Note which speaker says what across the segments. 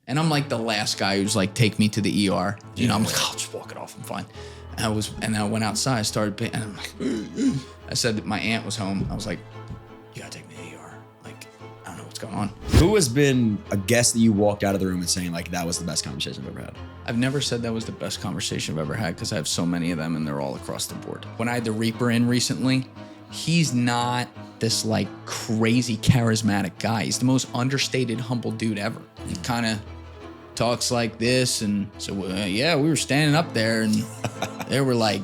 Speaker 1: And I'm like the last guy who's like, take me to the ER. You know, I'm like, I'll just walk it off. I'm fine. And I went outside, I started and I'm like, I said that my aunt was home. I was like, you gotta take me to the ER. Like, I don't know what's going on.
Speaker 2: Who has been a guest that you walked out of the room and saying like, that was the best conversation I've ever had?
Speaker 1: I've never said that was the best conversation I've ever had because I have so many of them and they're all across the board. When I had the Reaper in recently, he's not this like crazy charismatic guy. He's the most understated, humble dude ever. He kind of talks like this. And so, yeah, we were standing up there and there were like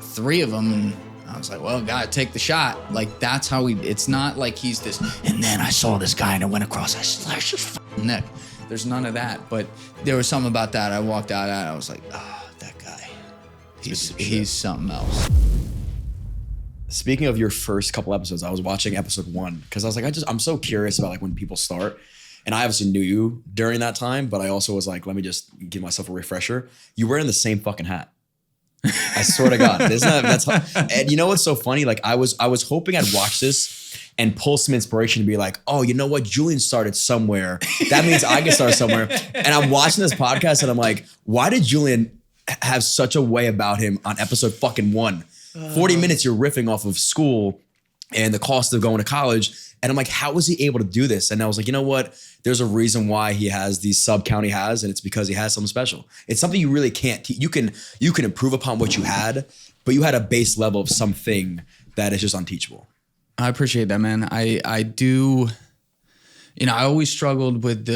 Speaker 1: 3 of them. And I was like, well, gotta take the shot. Like, that's how it's not like he's this, and then I saw this guy and I went across, I slashed his fucking neck. There's none of that. But there was something about that. I walked out at, I was like, oh, that guy, he's something else.
Speaker 2: Speaking of your first couple episodes, I was watching episode 1 because I was like, I'm so curious about like when people start. And I obviously knew you during that time, but I also was like, let me just give myself a refresher. You were in the same fucking hat. I swear to God. And you know what's so funny? Like I was hoping I'd watch this and pull some inspiration to be like, oh, you know what? Julian started somewhere. That means I can start somewhere. And I'm watching this podcast and I'm like, why did Julian have such a way about him on episode fucking 1? 40 minutes you're riffing off of school and the cost of going to college. And I'm like, how was he able to do this? And I was like, you know what? There's a reason why he has the sub count he has, and it's because he has something special. It's something you really can't teach. You can improve upon what you had, but you had a base level of something that is just unteachable.
Speaker 1: I appreciate that, man. I do, you know, I always struggled with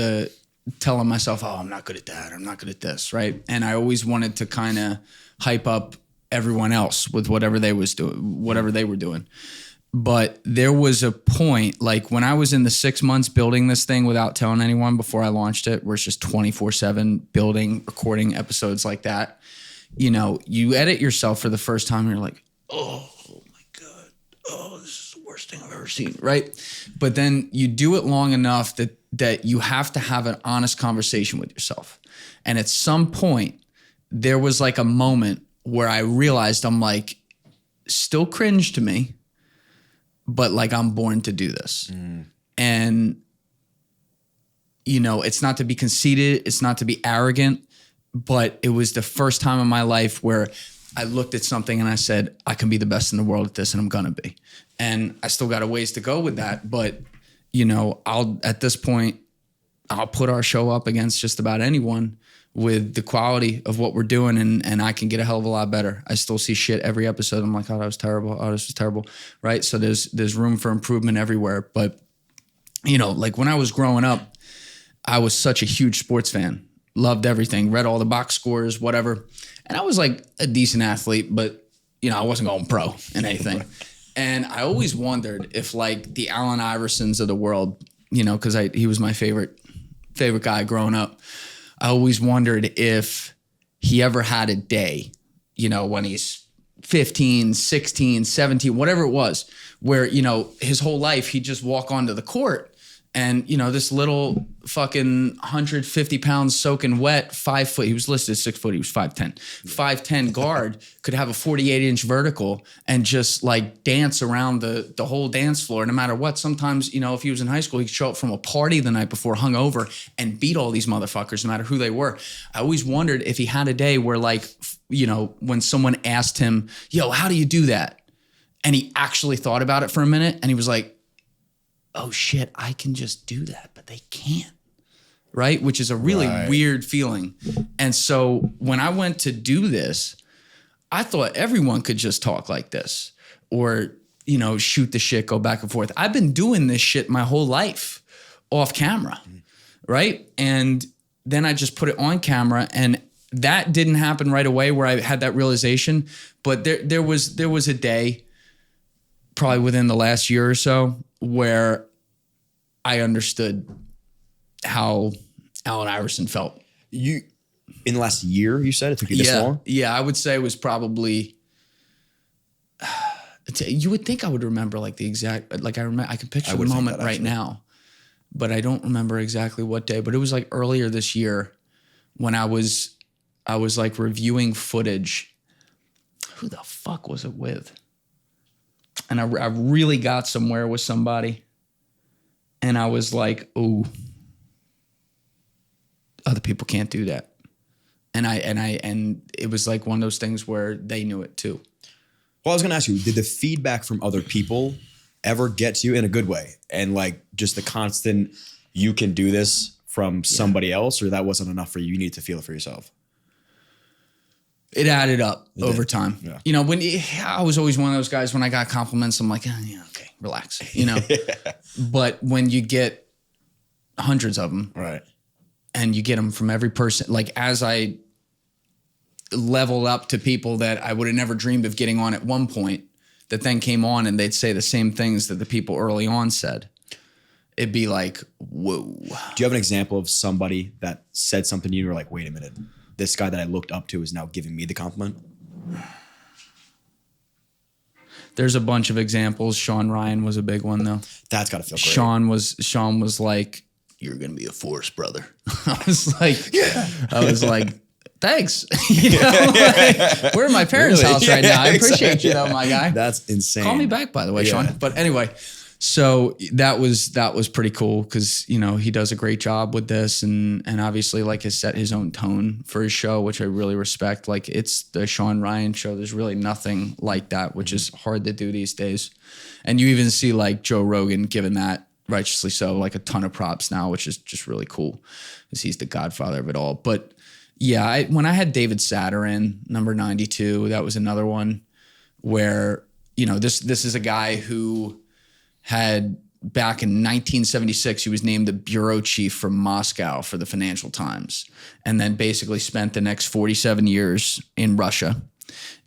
Speaker 1: telling myself, oh, I'm not good at that. I'm not good at this, right? And I always wanted to kind of hype up everyone else with whatever they were doing. But there was a point, like when I was in the 6 months building this thing without telling anyone before I launched it, where it's just 24/7 building, recording episodes like that. You know, you edit yourself for the first time and you're like, oh my God, oh, this is the worst thing I've ever seen, right? But then you do it long enough that you have to have an honest conversation with yourself. And at some point, there was like a moment where I realized I'm like, still cringe to me, but like I'm born to do this. And, you know, it's not to be conceited, it's not to be arrogant, but it was the first time in my life where I looked at something and I said, I can be the best in the world at this and I'm gonna be. And I still got a ways to go with that, but you know, at this point, I'll put our show up against just about anyone with the quality of what we're doing, and I can get a hell of a lot better. I still see shit every episode. I'm like, oh, that was terrible. Oh, this was terrible, right? So there's room for improvement everywhere. But, you know, like when I was growing up, I was such a huge sports fan. Loved everything, read all the box scores, whatever. And I was like a decent athlete, but, you know, I wasn't going pro in anything. And I always wondered if like the Allen Iversons of the world, you know, because he was my favorite guy growing up. I always wondered if he ever had a day, you know, when he's 15, 16, 17, whatever it was, where, you know, his whole life he'd just walk onto the court and, you know, this little fucking 150 pounds soaking wet, 5 foot, he was listed as 6 foot, he was 5'10", 5'10" guard could have a 48-inch vertical and just like dance around the whole dance floor no matter what. Sometimes, you know, if he was in high school, he'd show up from a party the night before hungover and beat all these motherfuckers no matter who they were. I always wondered if he had a day where like, you know, when someone asked him, yo, how do you do that? And he actually thought about it for a minute and he was like, oh shit, I can just do that, but they can't, right? Which is a really weird feeling. And so when I went to do this, I thought everyone could just talk like this or, you know, shoot the shit, go back and forth. I've been doing this shit my whole life off camera, right? And then I just put it on camera and that didn't happen right away where I had that realization, but there was a day probably within the last year or so where I understood how Allen Iverson felt.
Speaker 2: You, in the last year, you said it took you this long?
Speaker 1: Yeah, I would say it was probably, you would think I would remember like the exact, like I can picture the moment right now, but I don't remember exactly what day, but it was like earlier this year when I was like reviewing footage. Who the fuck was it with? And I really got somewhere with somebody. And I was like, oh, Other people can't do that. And it was like one of those things where they knew it too.
Speaker 2: Well, I was going to ask you, did the feedback from other people ever get to you in a good way? And like just the constant, you can do this from somebody else, or that wasn't enough for you? You need to feel it for yourself.
Speaker 1: It added up over time.
Speaker 2: Yeah.
Speaker 1: You know, I was always one of those guys when I got compliments, I'm like, yeah, okay, relax, you know. But when you get hundreds of them,
Speaker 2: right,
Speaker 1: and you get them from every person, like as I leveled up to people that I would have never dreamed of getting on at one point, that then came on and they'd say the same things that the people early on said, it'd be like, whoa.
Speaker 2: Do you have an example of somebody that said something to you and you were like, wait a minute, this guy that I looked up to is now giving me the compliment?
Speaker 1: There's a bunch of examples. Sean Ryan was a big one though.
Speaker 2: That's got to feel great.
Speaker 1: Sean was like, you're going to be a force, brother. I was like, thanks. You know, like, we're at my parents' house right now. I appreciate you though, my guy.
Speaker 2: That's insane.
Speaker 1: Call me back, by the way, Sean. But anyway, so that was pretty cool because, you know, he does a great job with this and obviously like has set his own tone for his show, which I really respect. Like it's the Sean Ryan show. There's really nothing like that, which is hard to do these days. And you even see like Joe Rogan giving that, righteously so, like a ton of props now, which is just really cool because he's the godfather of it all. But yeah, when I had David Satter in number 92, that was another one where, you know, this is a guy who had back in 1976, he was named the bureau chief from Moscow for the Financial Times, and then basically spent the next 47 years in Russia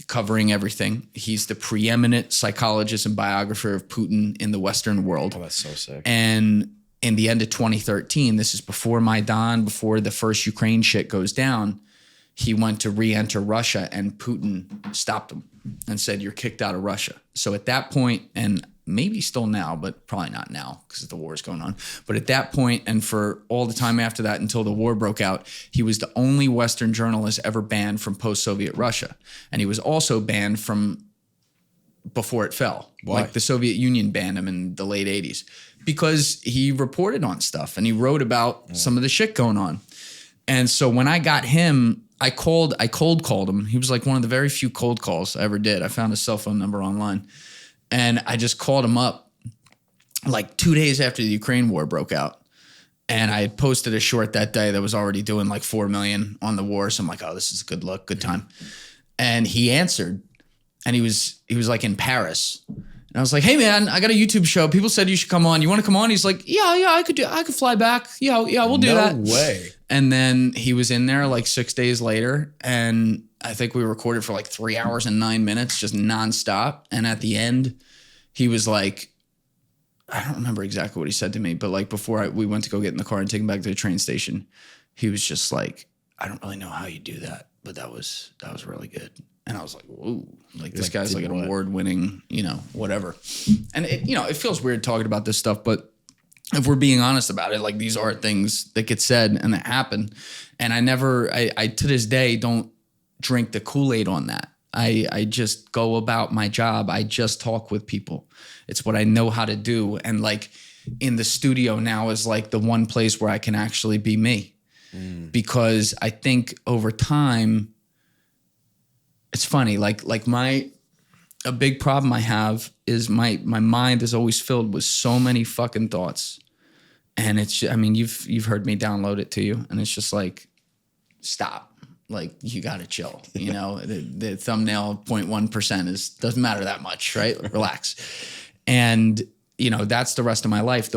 Speaker 1: covering everything. He's the preeminent psychologist and biographer of Putin in the Western world.
Speaker 2: Oh, that's so sick.
Speaker 1: And in the end of 2013, this is before Maidan, before the first Ukraine shit goes down, he went to re-enter Russia and Putin stopped him and said, you're kicked out of Russia. So at that point, and maybe still now, but probably not now because the war is going on. But at that point, and for all the time after that until the war broke out, he was the only Western journalist ever banned from post-Soviet Russia. And he was also banned from before it fell.
Speaker 2: Why?
Speaker 1: Like the Soviet Union banned him in the late 80s because he reported on stuff and he wrote about some of the shit going on. And so when I got him, I cold called him. He was like one of the very few cold calls I ever did. I found his cell phone number online. And I just called him up like 2 days after the Ukraine war broke out. And I had posted a short that day that was already doing like 4 million on the war. So I'm like, oh, this is a good look, good time. And he answered and he was like in Paris. And I was like, hey man, I got a YouTube show. People said you should come on. You want to come on? He's like, yeah, I could fly back. Yeah, we'll do that.
Speaker 2: No way.
Speaker 1: And then he was in there like 6 days later. And I think we recorded for like 3 hours and 9 minutes, just nonstop. And at the end, he was like, I don't remember exactly what he said to me, but like before we went to go get in the car and take him back to the train station, he was just like, I don't really know how you do that, but that was really good. And I was like, whoa, like this guy's like an award-winning, you know, whatever. And it, you know, it feels weird talking about this stuff, but if we're being honest about it, like these are things that get said and that happen. And I to this day don't drink the Kool-Aid on that. I just go about my job. I just talk with people. It's what I know how to do. And like in the studio now is like the one place where I can actually be me. Because I think over time, it's funny, like a big problem I have is my mind is always filled with so many fucking thoughts. And it's, I mean, you've heard me download it to you and it's just like, stop. Like you got to chill, you know, the thumbnail 0.1% doesn't matter that much, right? Relax. And, you know, that's the rest of my life.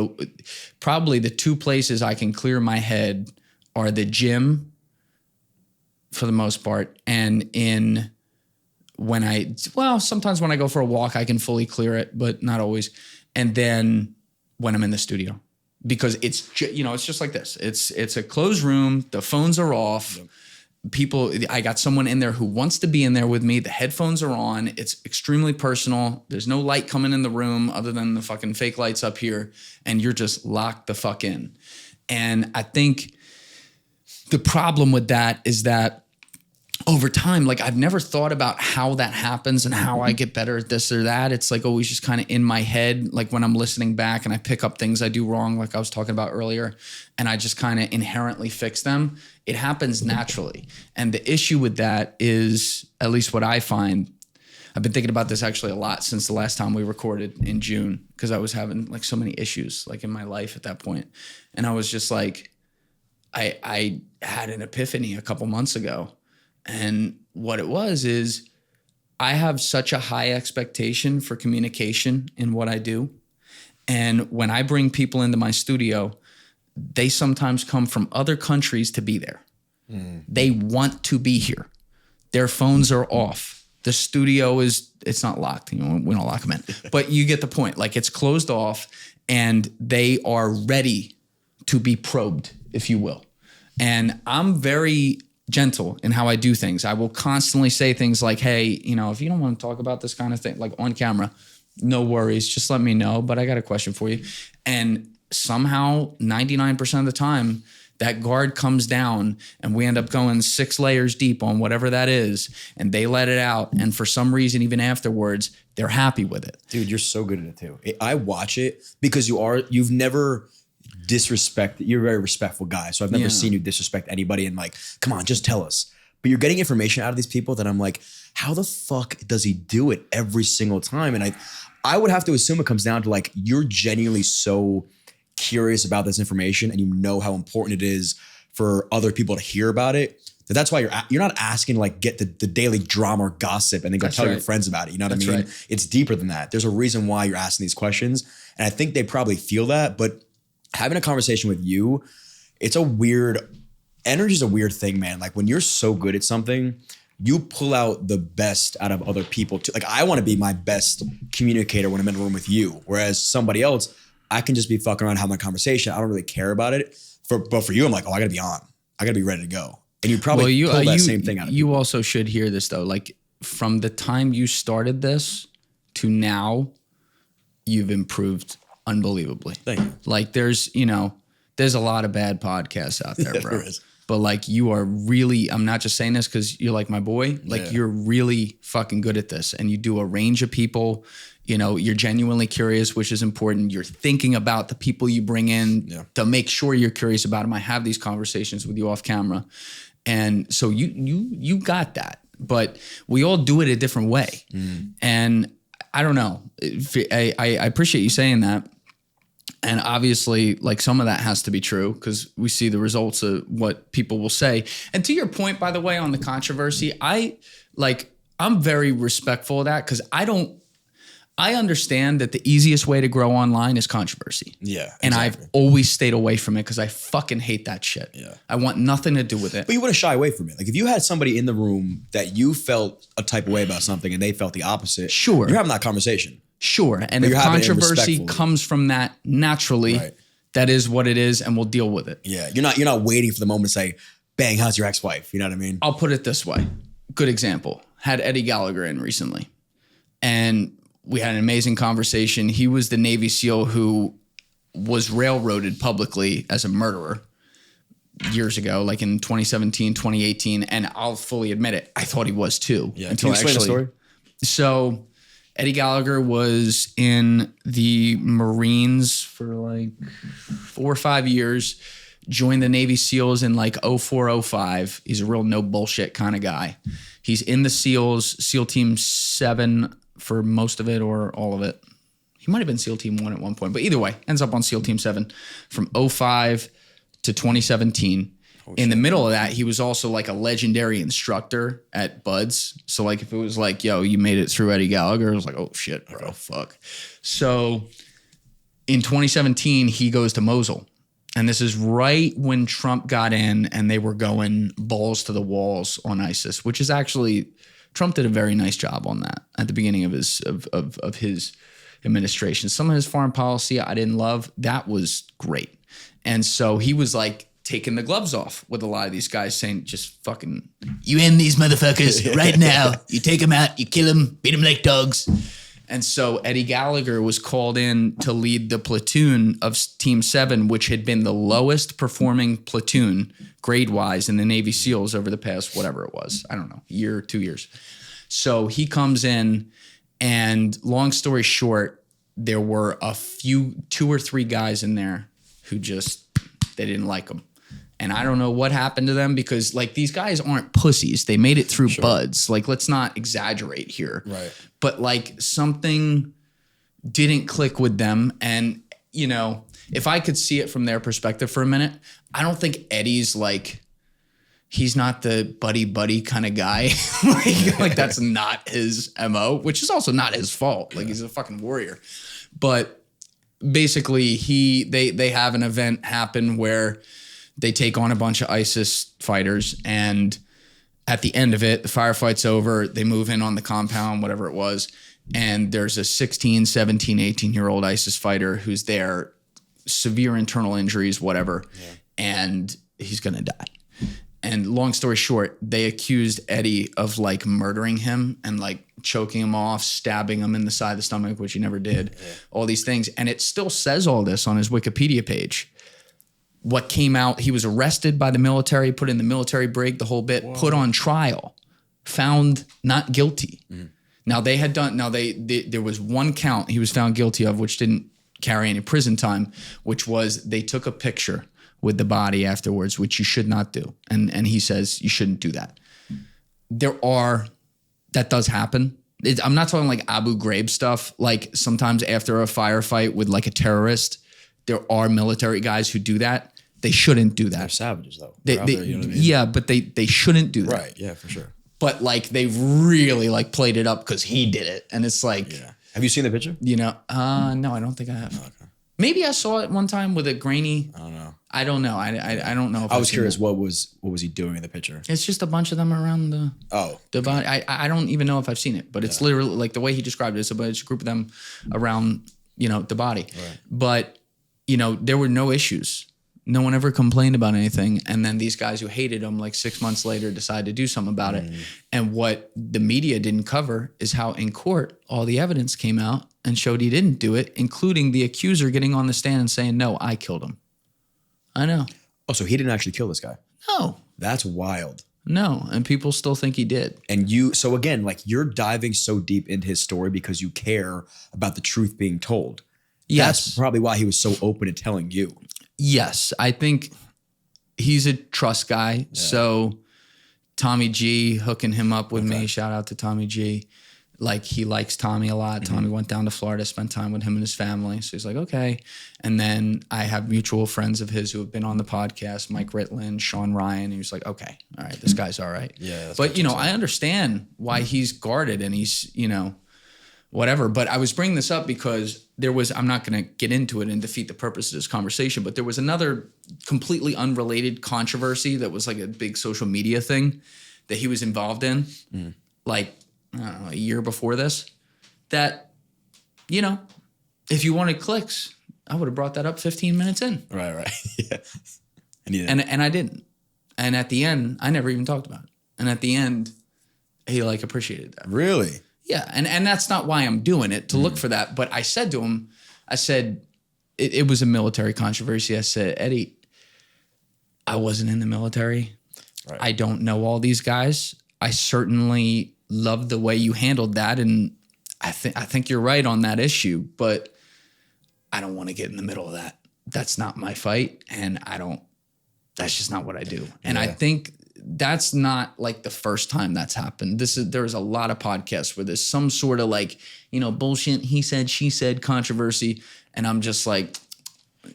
Speaker 1: Probably the two places I can clear my head are the gym for the most part. And sometimes when I go for a walk, I can fully clear it, but not always. And then when I'm in the studio, because it's, you know, it's just like this. It's a closed room. The phones are off. Yep. I got someone in there who wants to be in there with me. The headphones are on. It's extremely personal. There's no light coming in the room other than the fucking fake lights up here. And you're just locked the fuck in. And I think the problem with that is that over time, like I've never thought about how that happens and how I get better at this or that. It's like always just kind of in my head, like when I'm listening back and I pick up things I do wrong, like I was talking about earlier, and I just kind of inherently fix them. It happens naturally. And the issue with that is, at least what I find, I've been thinking about this actually a lot since the last time we recorded in June, because I was having like so many issues like in my life at that point. And I was just like, I had an epiphany a couple months ago. And what it was is I have such a high expectation for communication in what I do. And when I bring people into my studio, they sometimes come from other countries to be there. They want to be here. Their phones are off. The studio it's not locked. You know, we don't lock them in. But you get the point. Like, it's closed off and they are ready to be probed, if you will. And I'm very gentle in how I do things. I will constantly say things like, hey, you know, if you don't want to talk about this kind of thing, like on camera, no worries, just let me know, but I got a question for you. And somehow 99% of the time that guard comes down and we end up going 6 layers deep on whatever that is, and they let it out. And for some reason, even afterwards, they're happy with it.
Speaker 2: Dude, you're so good at it too. I watch it because you've never disrespected. You're a very respectful guy. So I've never seen you disrespect anybody and like, come on, just tell us. But you're getting information out of these people that I'm like, how the fuck does he do it every single time? And I would have to assume it comes down to like, you're genuinely so curious about this information and you know how important it is for other people to hear about it. That's why you're not asking like get the daily drama or gossip and then go tell your friends about it. You know what I mean? Right. It's deeper than that. There's a reason why you're asking these questions. And I think they probably feel that, but having a conversation with you, energy is a weird thing, man. Like when you're so good at something, you pull out the best out of other people too. Like I want to be my best communicator when I'm in a room with you. Whereas somebody else, I can just be fucking around, having a conversation. I don't really care about it. But for you, I'm like, oh, I gotta be on. I gotta be ready to go. And you probably pull that same thing out of
Speaker 1: you.
Speaker 2: People.
Speaker 1: Also should hear this though. Like from the time you started this to now, you've improved unbelievably.
Speaker 2: Thank you.
Speaker 1: Like there's a lot of bad podcasts out there, bro.
Speaker 2: There is.
Speaker 1: But like you are really, I'm not just saying this because you're like my boy, like you're really fucking good at this and you do a range of people, you know, you're genuinely curious, which is important. You're thinking about the people you bring in to make sure you're curious about them. I have these conversations with you off camera. And so you got that, but we all do it a different way. And I don't know. I appreciate you saying that. And obviously, like some of that has to be true because we see the results of what people will say. And to your point, by the way, on the controversy, I'm very respectful of that because I understand that the easiest way to grow online is controversy.
Speaker 2: Yeah. Exactly.
Speaker 1: And I've always stayed away from it because I fucking hate that shit.
Speaker 2: Yeah.
Speaker 1: I want nothing to do with it.
Speaker 2: But you wouldn't shy away from it. Like if you had somebody in the room that you felt a type of way about something and they felt the opposite,
Speaker 1: sure,
Speaker 2: you're having that conversation.
Speaker 1: Sure. And if controversy comes from that naturally, that is what it is and we'll deal with it.
Speaker 2: Yeah. You're not waiting for the moment to say, bang, how's your ex-wife? You know what I mean?
Speaker 1: I'll put it this way. Good example. Had Eddie Gallagher in recently. And we had an amazing conversation. He was the Navy SEAL who was railroaded publicly as a murderer years ago, like in 2017, 2018. And I'll fully admit it. I thought he was too.
Speaker 2: Yeah. Can you explain the story?
Speaker 1: So Eddie Gallagher was in the Marines for like 4 or 5 years, joined the Navy SEALs in like 04, 05. He's a real no bullshit kind of guy. He's in the SEALs, SEAL Team 7 for most of it or all of it. He might have been SEAL Team 1 at one point, but either way, ends up on SEAL Team 7 from 05 to 2017. In the middle of that, he was also like a legendary instructor at Buds. So like if it was like, yo, you made it through Eddie Gallagher, it was like, oh shit, bro, fuck. So in 2017, he goes to Mosul. And this is right when Trump got in and they were going balls to the walls on ISIS, which is actually, Trump did a very nice job on that at the beginning of his administration. Some of his foreign policy I didn't love. That was great. And so he was like, taking the gloves off with a lot of these guys saying, just fucking, you end these motherfuckers right now. You take them out, you kill them, beat them like dogs. And so Eddie Gallagher was called in to lead the platoon of Team 7, which had been the lowest performing platoon grade-wise in the Navy SEALs over the past, whatever it was, I don't know, year, 2 years. So he comes in, and long story short, there were a few, 2 or 3 guys in there who just, they didn't like him. And I don't know what happened to them, because like these guys aren't pussies. They made it through buds. Like, let's not exaggerate here.
Speaker 2: Right.
Speaker 1: But like something didn't click with them. And, you know, if I could see it from their perspective for a minute, I don't think Eddie's like, he's not the buddy kind of guy. like that's not his MO, which is also not his fault. Like, he's a fucking warrior. But basically they have an event happen where they take on a bunch of ISIS fighters, and at the end of it, the firefight's over, they move in on the compound, whatever it was, and there's a 16, 17, 18-year-old ISIS fighter who's there, severe internal injuries, whatever, and he's gonna die. And long story short, they accused Eddie of like murdering him and like choking him off, stabbing him in the side of the stomach, which he never did, all these things. And it still says all this on his Wikipedia page. What came out, he was arrested by the military, put in the military brig, the whole bit, put on trial, found not guilty. Now they had done, there was one count he was found guilty of, which didn't carry any prison time, which was they took a picture with the body afterwards, which you should not do. And he says you shouldn't do that. That does happen. I'm not talking like Abu Ghraib stuff. Like sometimes after a firefight with like a terrorist, there are military guys who do that. They shouldn't do that.
Speaker 2: They're savages though.
Speaker 1: You know what I mean? Yeah, but they shouldn't do that.
Speaker 2: Right. Yeah, for sure.
Speaker 1: But like they've really like played it up because he did it, and it's like,
Speaker 2: have you seen the picture?
Speaker 1: You know, no, I don't think I have. Oh, okay. Maybe I saw it one time with a grainy. I don't know. I don't know. I don't know. If
Speaker 2: I was curious. What was he doing in the picture?
Speaker 1: It's just a bunch of them around the body. I don't even know if I've seen it, but it's literally like the way he described it. It's a group of them around, you know, the body. Right. But you know, there were no issues. No one ever complained about anything. And then these guys who hated him, like 6 months later, decided to do something about it. And what the media didn't cover is how in court, all the evidence came out and showed he didn't do it, including the accuser getting on the stand and saying, no, I killed him. I know.
Speaker 2: Oh, so he didn't actually kill this guy?
Speaker 1: No.
Speaker 2: That's wild.
Speaker 1: No. And people still think he did.
Speaker 2: And so again, like you're diving so deep into his story because you care about the truth being told.
Speaker 1: Yes.
Speaker 2: That's probably why he was so open to telling you.
Speaker 1: Yes, I think he's a trust guy. Yeah. So Tommy G hooking him up with me. Shout out to Tommy G. Like he likes Tommy a lot. Tommy went down to Florida, spent time with him and his family. So he's like, okay. And then I have mutual friends of his who have been on the podcast, Mike Ritlin, Sean Ryan. He was like, okay, all right, this guy's all right. Yeah. But you know, I understand why he's guarded and he's, you know, whatever. But I was bringing this up because I'm not going to get into it and defeat the purpose of this conversation, but there was another completely unrelated controversy that was like a big social media thing that he was involved in, like, I don't know, a year before this, that, you know, if you wanted clicks, I would have brought that up 15 minutes in.
Speaker 2: Right. Yeah.
Speaker 1: And I didn't. And at the end, I never even talked about it. And at the end, he like appreciated that.
Speaker 2: Really?
Speaker 1: Yeah, and that's not why I'm doing it, to look for that. But I said to him, it was a military controversy. I said, Eddie, I wasn't in the military. Right. I don't know all these guys. I certainly love the way you handled that, and I think you're right on that issue. But I don't want to get in the middle of that. That's not my fight, and that's just not what I do. And I think that's not like the first time that's happened. There's a lot of podcasts where there's some sort of like, you know, bullshit, he said, she said controversy. And I'm just like,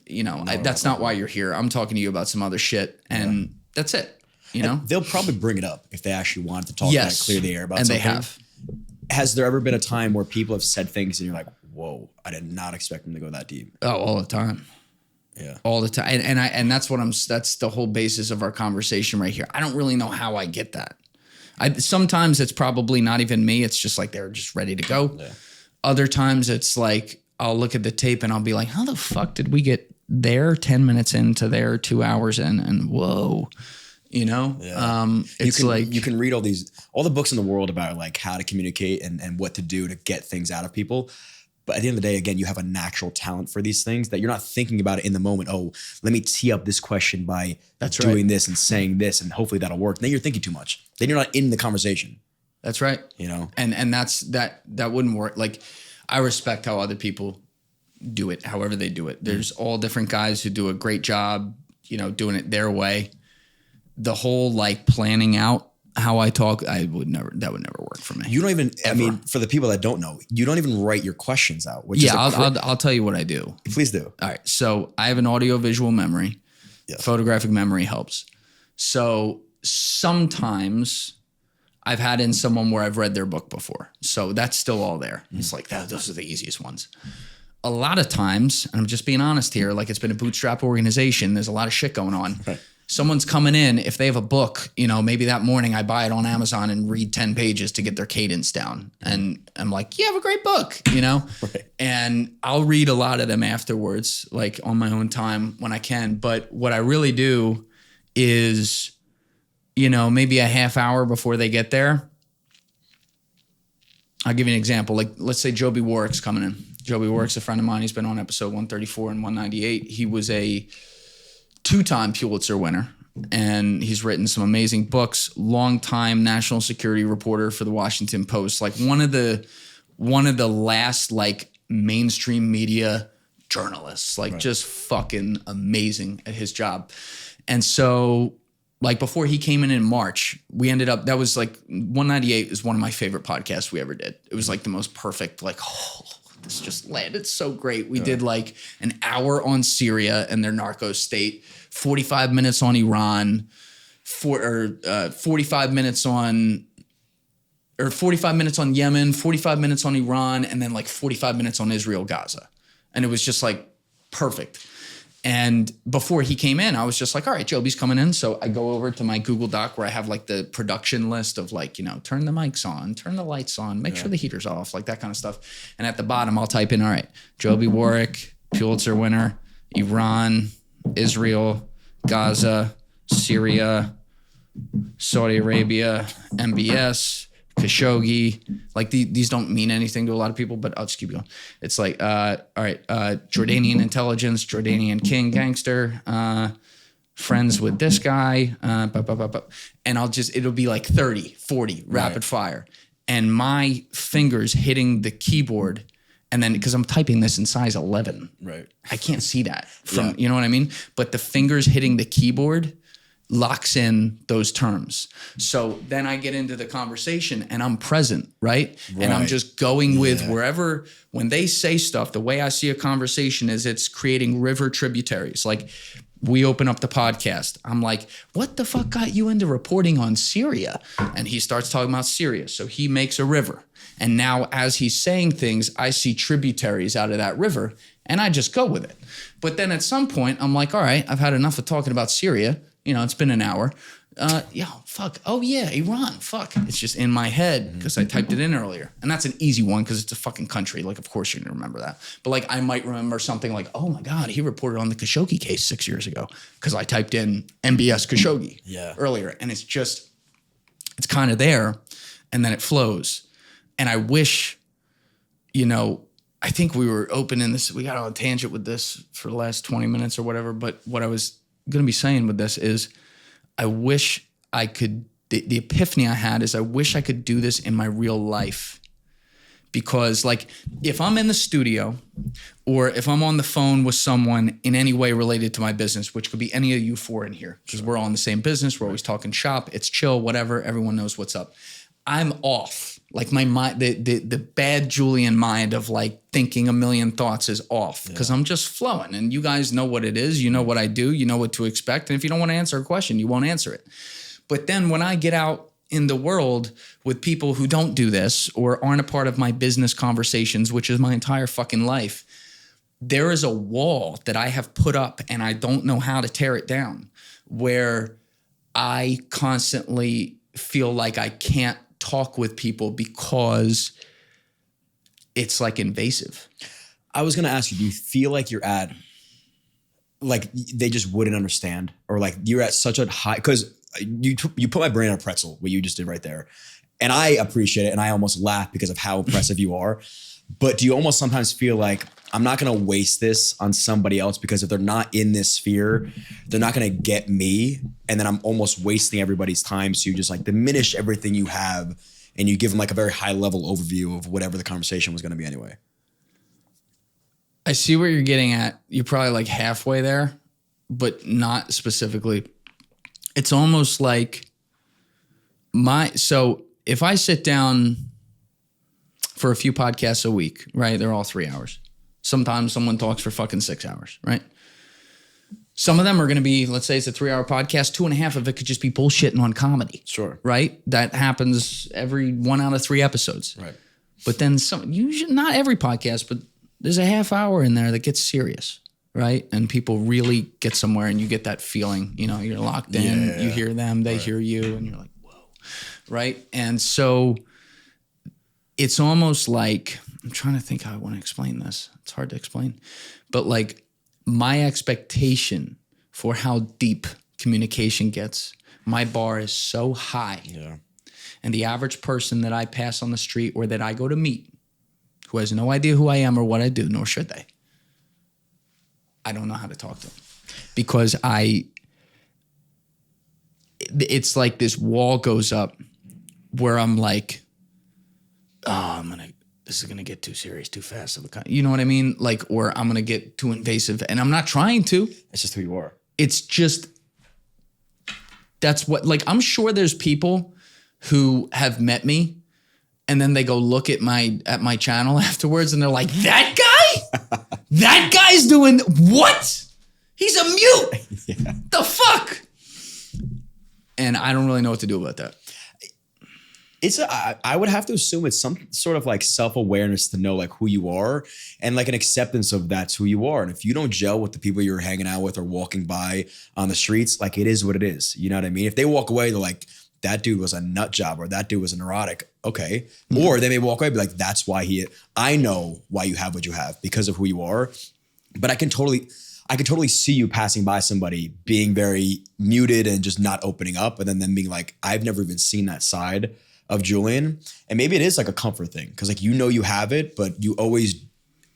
Speaker 1: you know, that's not why you're here. I'm talking to you about some other shit. And that's it. You know,
Speaker 2: they'll probably bring it up if they actually want to talk about it, clear the air about something.
Speaker 1: And they have.
Speaker 2: Has there ever been a time where people have said things and you're like, whoa, I did not expect them to go that deep?
Speaker 1: Oh, all the time. Yeah. All the time. And that's that's the whole basis of our conversation right here. I don't really know how I get that. Sometimes it's probably not even me. It's just like they're just ready to go. Yeah. Other times it's like I'll look at the tape and I'll be like, how the fuck did we get there 10 minutes into there, 2 hours in? And whoa, you know?
Speaker 2: Yeah.
Speaker 1: It's
Speaker 2: you can read all the books in the world about like how to communicate and what to do to get things out of people. But at the end of the day, again, you have a natural talent for these things that you're not thinking about it in the moment. Oh, let me tee up this question by doing this and saying this, and hopefully that'll work. Then you're thinking too much. Then you're not in the conversation.
Speaker 1: That's right.
Speaker 2: You know?
Speaker 1: And that wouldn't work. Like, I respect how other people do it, however they do it. There's all different guys who do a great job, you know, doing it their way. The whole like planning out how I talk, that would never work for me.
Speaker 2: You don't even, ever. I mean, for the people that don't know, you don't even write your questions out. Which
Speaker 1: I'll tell you what I do.
Speaker 2: Please do.
Speaker 1: All right. So I have an audio visual memory. Yes. Photographic memory helps. So sometimes I've had in someone where I've read their book before. So that's still all there. It's like, those are the easiest ones. A lot of times, and I'm just being honest here, like it's been a bootstrap organization. There's a lot of shit going on. Right. Someone's coming in, if they have a book, you know, maybe that morning I buy it on Amazon and read 10 pages to get their cadence down. And I'm like, you have a great book, you know? Right. And I'll read a lot of them afterwards, like on my own time when I can. But what I really do is, you know, maybe a half hour before they get there. I'll give you an example. Like, let's say Joby Warwick's coming in. Joby Warwick's a friend of mine. He's been on episode 134 and 198. He was a 2-time Pulitzer winner, and he's written some amazing books. Longtime national security reporter for the Washington Post, like one of the last like mainstream media journalists, like just fucking amazing at his job. And so, like before he came in March, we ended up, that was like 198 is one of my favorite podcasts we ever did. It was like the most perfect, like, this just landed so great. We did like an hour on Syria and their narco state, 45 minutes on Iran, 45 minutes on Yemen, 45 minutes on Iran, and then like 45 minutes on Israel, Gaza. And it was just like perfect. And before he came in, I was just like, all right, Joby's coming in. So I go over to my Google Doc where I have like the production list of like, you know, turn the mics on, turn the lights on, make sure the heater's off, like that kind of stuff. And at the bottom, I'll type in, all right, Joby Warwick, Pulitzer winner, Iran, Israel, Gaza, Syria, Saudi Arabia, MBS, Khashoggi. Like these don't mean anything to a lot of people, but I'll just keep going. It's like, all right, Jordanian intelligence, Jordanian king gangster, friends with this guy, and it'll be like 30, 40 rapid fire. And my fingers hitting the keyboard, and then because I'm typing this in size 11, right? I can't see that from, you know what I mean? But the fingers hitting the keyboard locks in those terms. So then I get into the conversation and I'm present, right? And I'm just going with wherever, when they say stuff, the way I see a conversation is it's creating river tributaries. Like we open up the podcast. I'm like, what the fuck got you into reporting on Syria? And he starts talking about Syria. So he makes a river. And now as he's saying things, I see tributaries out of that river and I just go with it. But then at some point I'm like, all right, I've had enough of talking about Syria. You know, it's been an hour. Fuck. Oh, yeah, Iran. Fuck. It's just in my head because I typed it in earlier. And that's an easy one because it's a fucking country. Like, of course you're going to remember that. But, like, I might remember something like, oh, my God, he reported on the Khashoggi case 6 years ago because I typed in MBS Khashoggi earlier. And it's just, it's kind of there. And then it flows. And I wish, you know, I think we were open in this. We got on a tangent with this for the last 20 minutes or whatever. But what I was going to be saying with this is I wish I could, the epiphany I had is I wish I could do this in my real life. Because like if I'm in the studio or if I'm on the phone with someone in any way related to my business, which could be any of you four in here, because we're all in the same business, we're always talking shop, it's chill, whatever, everyone knows what's up. I'm off. Like my mind, the bad Julian mind of like thinking a million thoughts is off because I'm just flowing and you guys know what it is. You know what I do. You know what to expect. And if you don't want to answer a question, you won't answer it. But then when I get out in the world with people who don't do this or aren't a part of my business conversations, which is my entire fucking life, there is a wall that I have put up and I don't know how to tear it down where I constantly feel like I can't talk with people because it's like invasive.
Speaker 2: I was going to ask you, do you feel like you're at, like they just wouldn't understand or like you're at such a high, because you put my brain on a pretzel, what you just did right there. And I appreciate it. And I almost laugh because of how impressive you are. But do you almost sometimes feel like I'm not going to waste this on somebody else because if they're not in this sphere, they're not going to get me. And then I'm almost wasting everybody's time. So you just like diminish everything you have and you give them like a very high level overview of whatever the conversation was going to be anyway.
Speaker 1: I see what you're getting at. You're probably like halfway there, but not specifically. It's almost like so if I sit down for a few podcasts a week, right? They're all 3 hours. Sometimes someone talks for fucking 6 hours, right? Some of them are going to be, let's say it's a 3-hour podcast, 2.5 of it could just be bullshitting on comedy.
Speaker 2: Sure.
Speaker 1: Right? That happens every 1 out of 3 episodes.
Speaker 2: Right.
Speaker 1: But then usually not every podcast, but there's a half hour in there that gets serious, right? And people really get somewhere and you get that feeling, you're locked in, you hear them, they hear you, and you're like, whoa, right? And so it's almost like, I'm trying to think how I want to explain this. It's hard to explain. But like my expectation for how deep communication gets, my bar is so high.
Speaker 2: Yeah.
Speaker 1: And the average person that I pass on the street or that I go to meet who has no idea who I am or what I do, nor should they, I don't know how to talk to them. Because it's like this wall goes up where I'm like, this is going to get too serious too fast. You know what I mean? Like, or I'm going to get too invasive and I'm not trying to.
Speaker 2: It's just who you are.
Speaker 1: It's just, that's what, like, I'm sure there's people who have met me and then they go look at my channel afterwards and they're like, that guy? That guy's doing what? He's a mute.
Speaker 2: Yeah.
Speaker 1: The fuck? And I don't really know what to do about that.
Speaker 2: I would have to assume it's some sort of like self-awareness to know like who you are and like an acceptance of that's who you are. And if you don't gel with the people you're hanging out with or walking by on the streets, like it is what it is. You know what I mean? If they walk away, they're like, that dude was a nut job or that dude was a neurotic. Okay. Mm-hmm. Or they may walk away and be like, that's why I know why you have what you have because of who you are. But I can totally see you passing by somebody being very muted and just not opening up. And then them being like, I've never even seen that side of Julian. And maybe it is like a comfort thing. Cause like, you have it, but you always,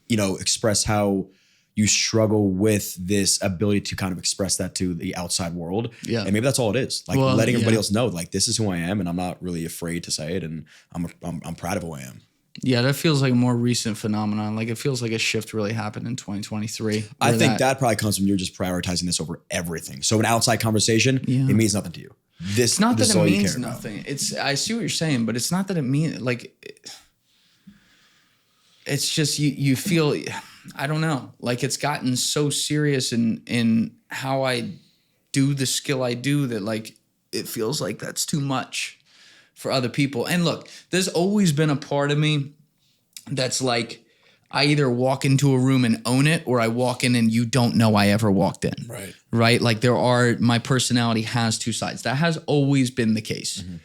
Speaker 2: express how you struggle with this ability to kind of express that to the outside world. Yeah. And maybe that's all it is. Like letting everybody else know, like, this is who I am. And I'm not really afraid to say it. And I'm proud of who I am.
Speaker 1: Yeah, that feels like a more recent phenomenon. Like it feels like a shift really happened in 2023.
Speaker 2: I think that probably comes from you're just prioritizing this over everything. So an outside conversation, it means nothing to you.
Speaker 1: It's not that it means nothing. I see what you're saying, but it's not that it means like. It's just you feel. I don't know. Like it's gotten so serious in how I do the skill I do that like it feels like that's too much for other people. And look, there's always been a part of me that's like, I either walk into a room and own it or I walk in and you don't know I ever walked in.
Speaker 2: Right.
Speaker 1: Right? Like my personality has two sides. That has always been the case. Mm-hmm.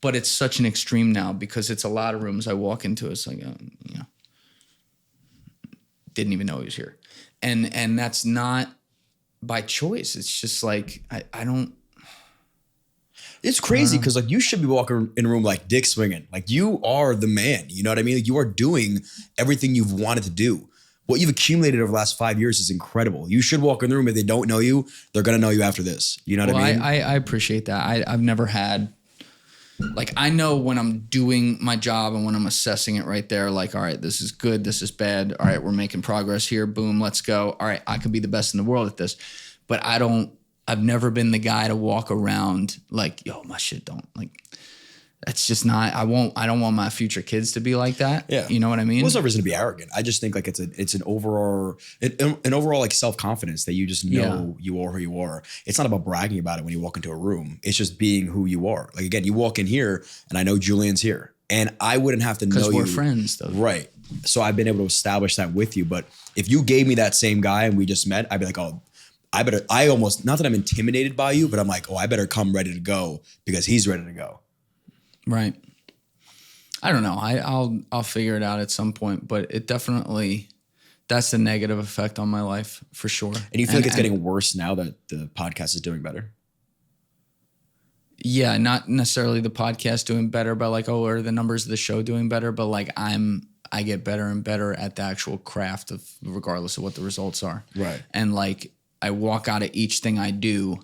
Speaker 1: But it's such an extreme now because it's a lot of rooms I walk into. It's like, didn't even know he was here. And that's not by choice. It's just like, I don't.
Speaker 2: It's crazy because like you should be walking in a room like dick swinging. Like you are the man. You know what I mean? Like you are doing everything you've wanted to do. What you've accumulated over the last 5 years is incredible. You should walk in the room. If they don't know you, they're going to know you after this. You know what I mean?
Speaker 1: I appreciate that. I've never had, like, I know when I'm doing my job and when I'm assessing it right there, like, all right, this is good. This is bad. All right, we're making progress here. Boom, let's go. All right, I could be the best in the world at this. But I've never been the guy to walk around like, yo, my shit don't like. That's just not. I don't want my future kids to be like that.
Speaker 2: Yeah,
Speaker 1: you know what I mean.
Speaker 2: Well, there's no reason to be arrogant. I just think like it's an overall like self-confidence that you just know you are who you are. It's not about bragging about it when you walk into a room. It's just being who you are. Like again, you walk in here and I know Julian's here, and I wouldn't have to know you
Speaker 1: because we're friends, though.
Speaker 2: Right? So I've been able to establish that with you. But if you gave me that same guy and we just met, I'd be like, oh. I almost, not that I'm intimidated by you, but I'm like, oh, I better come ready to go because he's ready to go.
Speaker 1: Right. I don't know. I'll figure it out at some point, but it definitely, that's the negative effect on my life for sure.
Speaker 2: And you feel like it's getting worse now that the podcast is doing better?
Speaker 1: Yeah, not necessarily the podcast doing better, but like, oh, are the numbers of the show doing better? But like I get better and better at the actual craft of regardless of what the results are.
Speaker 2: Right.
Speaker 1: And like I walk out of each thing I do.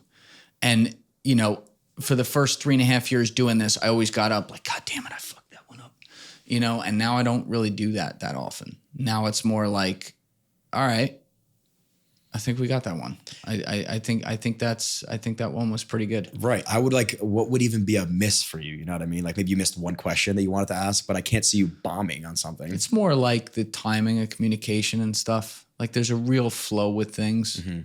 Speaker 1: And, you know, for the first 3.5 years doing this, I always got up like, God damn it, I fucked that one up. You know, and now I don't really do that often. Now it's more like, all right, I think we got that one. I think that one was pretty good.
Speaker 2: Right. I would like, what would even be a miss for you? You know what I mean? Like maybe you missed one question that you wanted to ask, but I can't see you bombing on something.
Speaker 1: It's more like the timing of communication and stuff. Like there's a real flow with things. Mm-hmm.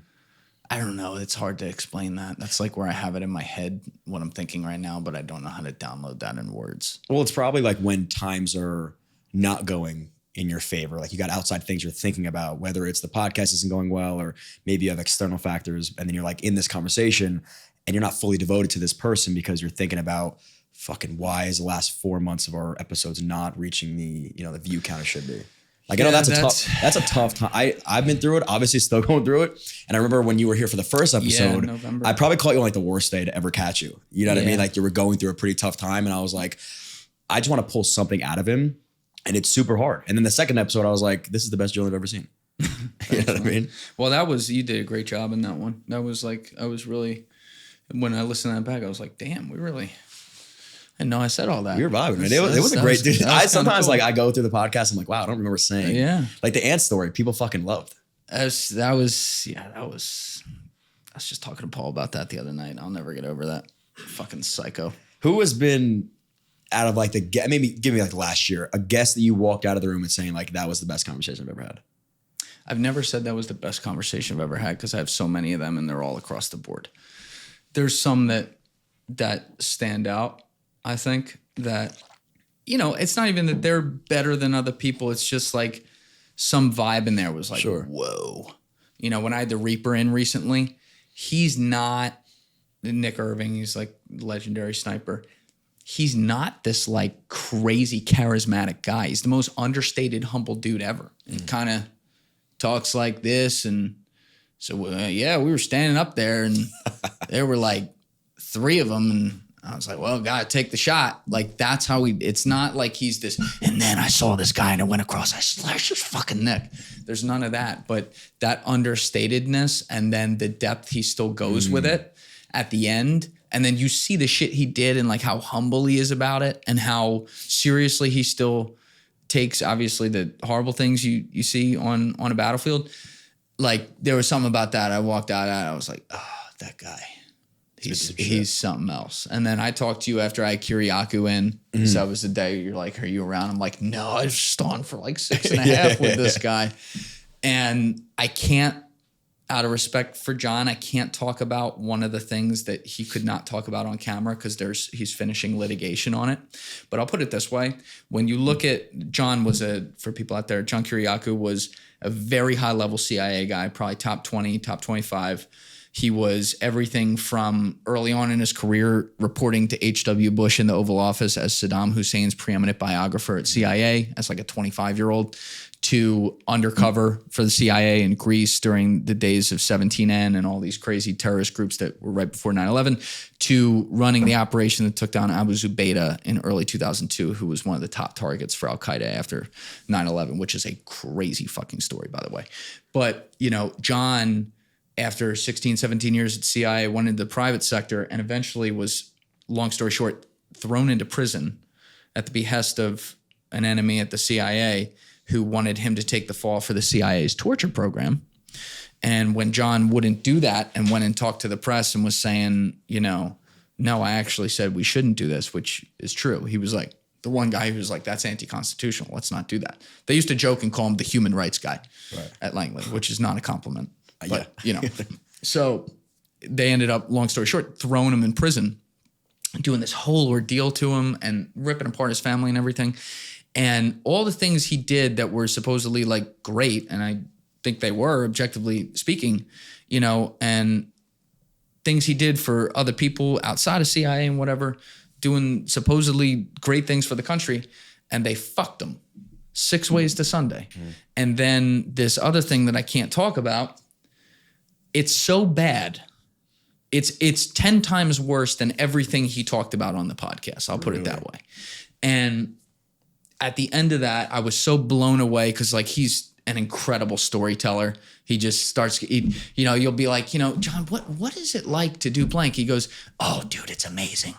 Speaker 1: I don't know. It's hard to explain that. That's like where I have it in my head, what I'm thinking right now, but I don't know how to download that in words.
Speaker 2: Well, it's probably like when times are not going in your favor. Like you got outside things you're thinking about, whether it's the podcast isn't going well, or maybe you have external factors. And then you're like in this conversation and you're not fully devoted to this person because you're thinking about fucking why is the last 4 months of our episodes not reaching the, you know, the view count it should be. Like, I know that's a tough time. I've been through it, obviously still going through it. And I remember when you were here for the first episode,
Speaker 1: November.
Speaker 2: I probably caught you on like the worst day to ever catch you. You know what I mean? Like you were going through a pretty tough time. And I was like, I just want to pull something out of him. And it's super hard. And then the second episode, I was like, this is the best Julian I've ever seen. You know what I mean?
Speaker 1: Well, you did a great job in that one. That was like, I was really, when I listened to that back, I was like, damn, I didn't know I said all that.
Speaker 2: We were vibing, man. It was a great, dude. Sometimes cool. Like I go through the podcast, I'm like, wow, I don't remember saying.
Speaker 1: Yeah.
Speaker 2: Like the ant story, people fucking loved.
Speaker 1: I was just talking to Paul about that the other night. I'll never get over that. Fucking psycho.
Speaker 2: Who has been out of like maybe give me like last year, a guest that you walked out of the room and saying like, that was the best conversation I've ever had?
Speaker 1: I've never said that was the best conversation I've ever had because I have so many of them and they're all across the board. There's some that stand out. I think that, you know, it's not even that they're better than other people. It's just like some vibe in there was like, sure. Whoa. You know, when I had the Reaper in recently, he's not Nick Irving. He's like legendary sniper. He's not this like crazy charismatic guy. He's the most understated, humble dude ever. And he kind of talks like this. And so, we were standing up there and there were like 3 of them. And I was like, well, gotta take the shot. Like that's how it's not like he's this, and then I saw this guy and I went across, I slashed his fucking neck. There's none of that, but that understatedness and then the depth he still goes with it at the end. And then you see the shit he did and like how humble he is about it and how seriously he still takes obviously the horrible things you see on a battlefield. Like there was something about that. I walked out and I was like, oh, that guy. He's something else. And then I talked to you after I had Kiriakou in. Mm-hmm. So it was the day you're like, are you around? I'm like, no, I was just on for like 6.5 with this guy. And I can't, out of respect for John, I can't talk about one of the things that he could not talk about on camera because he's finishing litigation on it. But I'll put it this way. When you look at John for people out there, John Kiriakou was a very high level CIA guy, probably top 20, top 25. He was everything from early on in his career reporting to H.W. Bush in the Oval Office as Saddam Hussein's preeminent biographer at CIA as like a 25-year-old to undercover for the CIA in Greece during the days of 17N and all these crazy terrorist groups that were right before 9/11 to running the operation that took down Abu Zubaydah in early 2002, who was one of the top targets for Al-Qaeda after 9/11, which is a crazy fucking story, by the way. But, you know, John, after 16, 17 years at CIA, went into the private sector and eventually was, long story short, thrown into prison at the behest of an enemy at the CIA who wanted him to take the fall for the CIA's torture program. And when John wouldn't do that and went and talked to the press and was saying, you know, no, I actually said we shouldn't do this, which is true. He was like, the one guy who was like, that's anti-constitutional. Let's not do that. They used to joke and call him the human rights guy at Langley, which is not a compliment. But, you know, so they ended up, long story short, throwing him in prison, doing this whole ordeal to him and ripping apart his family and everything. And all the things he did that were supposedly like great, and I think they were, objectively speaking, you know, and things he did for other people outside of CIA and whatever, doing supposedly great things for the country, and they fucked him 6 ways to Sunday. And then this other thing that I can't talk about, it's so bad It's 10 times worse than everything he talked about on the podcast. I'll put it that way. And at the end of that, I was so blown away because like he's an incredible storyteller. He just starts, you'll be like, John, what is it like to do blank? He goes, oh, dude, it's amazing.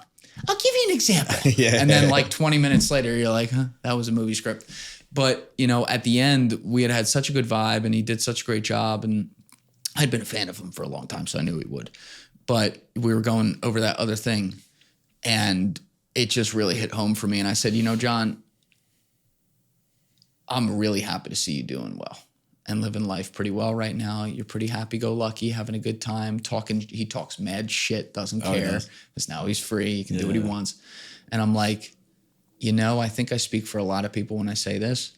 Speaker 1: I'll give you an example. And then like 20 minutes later, you're like, huh, that was a movie script. But, at the end, we had such a good vibe and he did such a great job. And I'd been a fan of him for a long time, so I knew he would. But we were going over that other thing and it just really hit home for me. And I said, John, I'm really happy to see you doing well and living life pretty well right now. You're pretty happy-go-lucky, having a good time, talking. He talks mad shit, doesn't care. Because now he's free. He can do what he wants. And I'm like, I think I speak for a lot of people when I say this,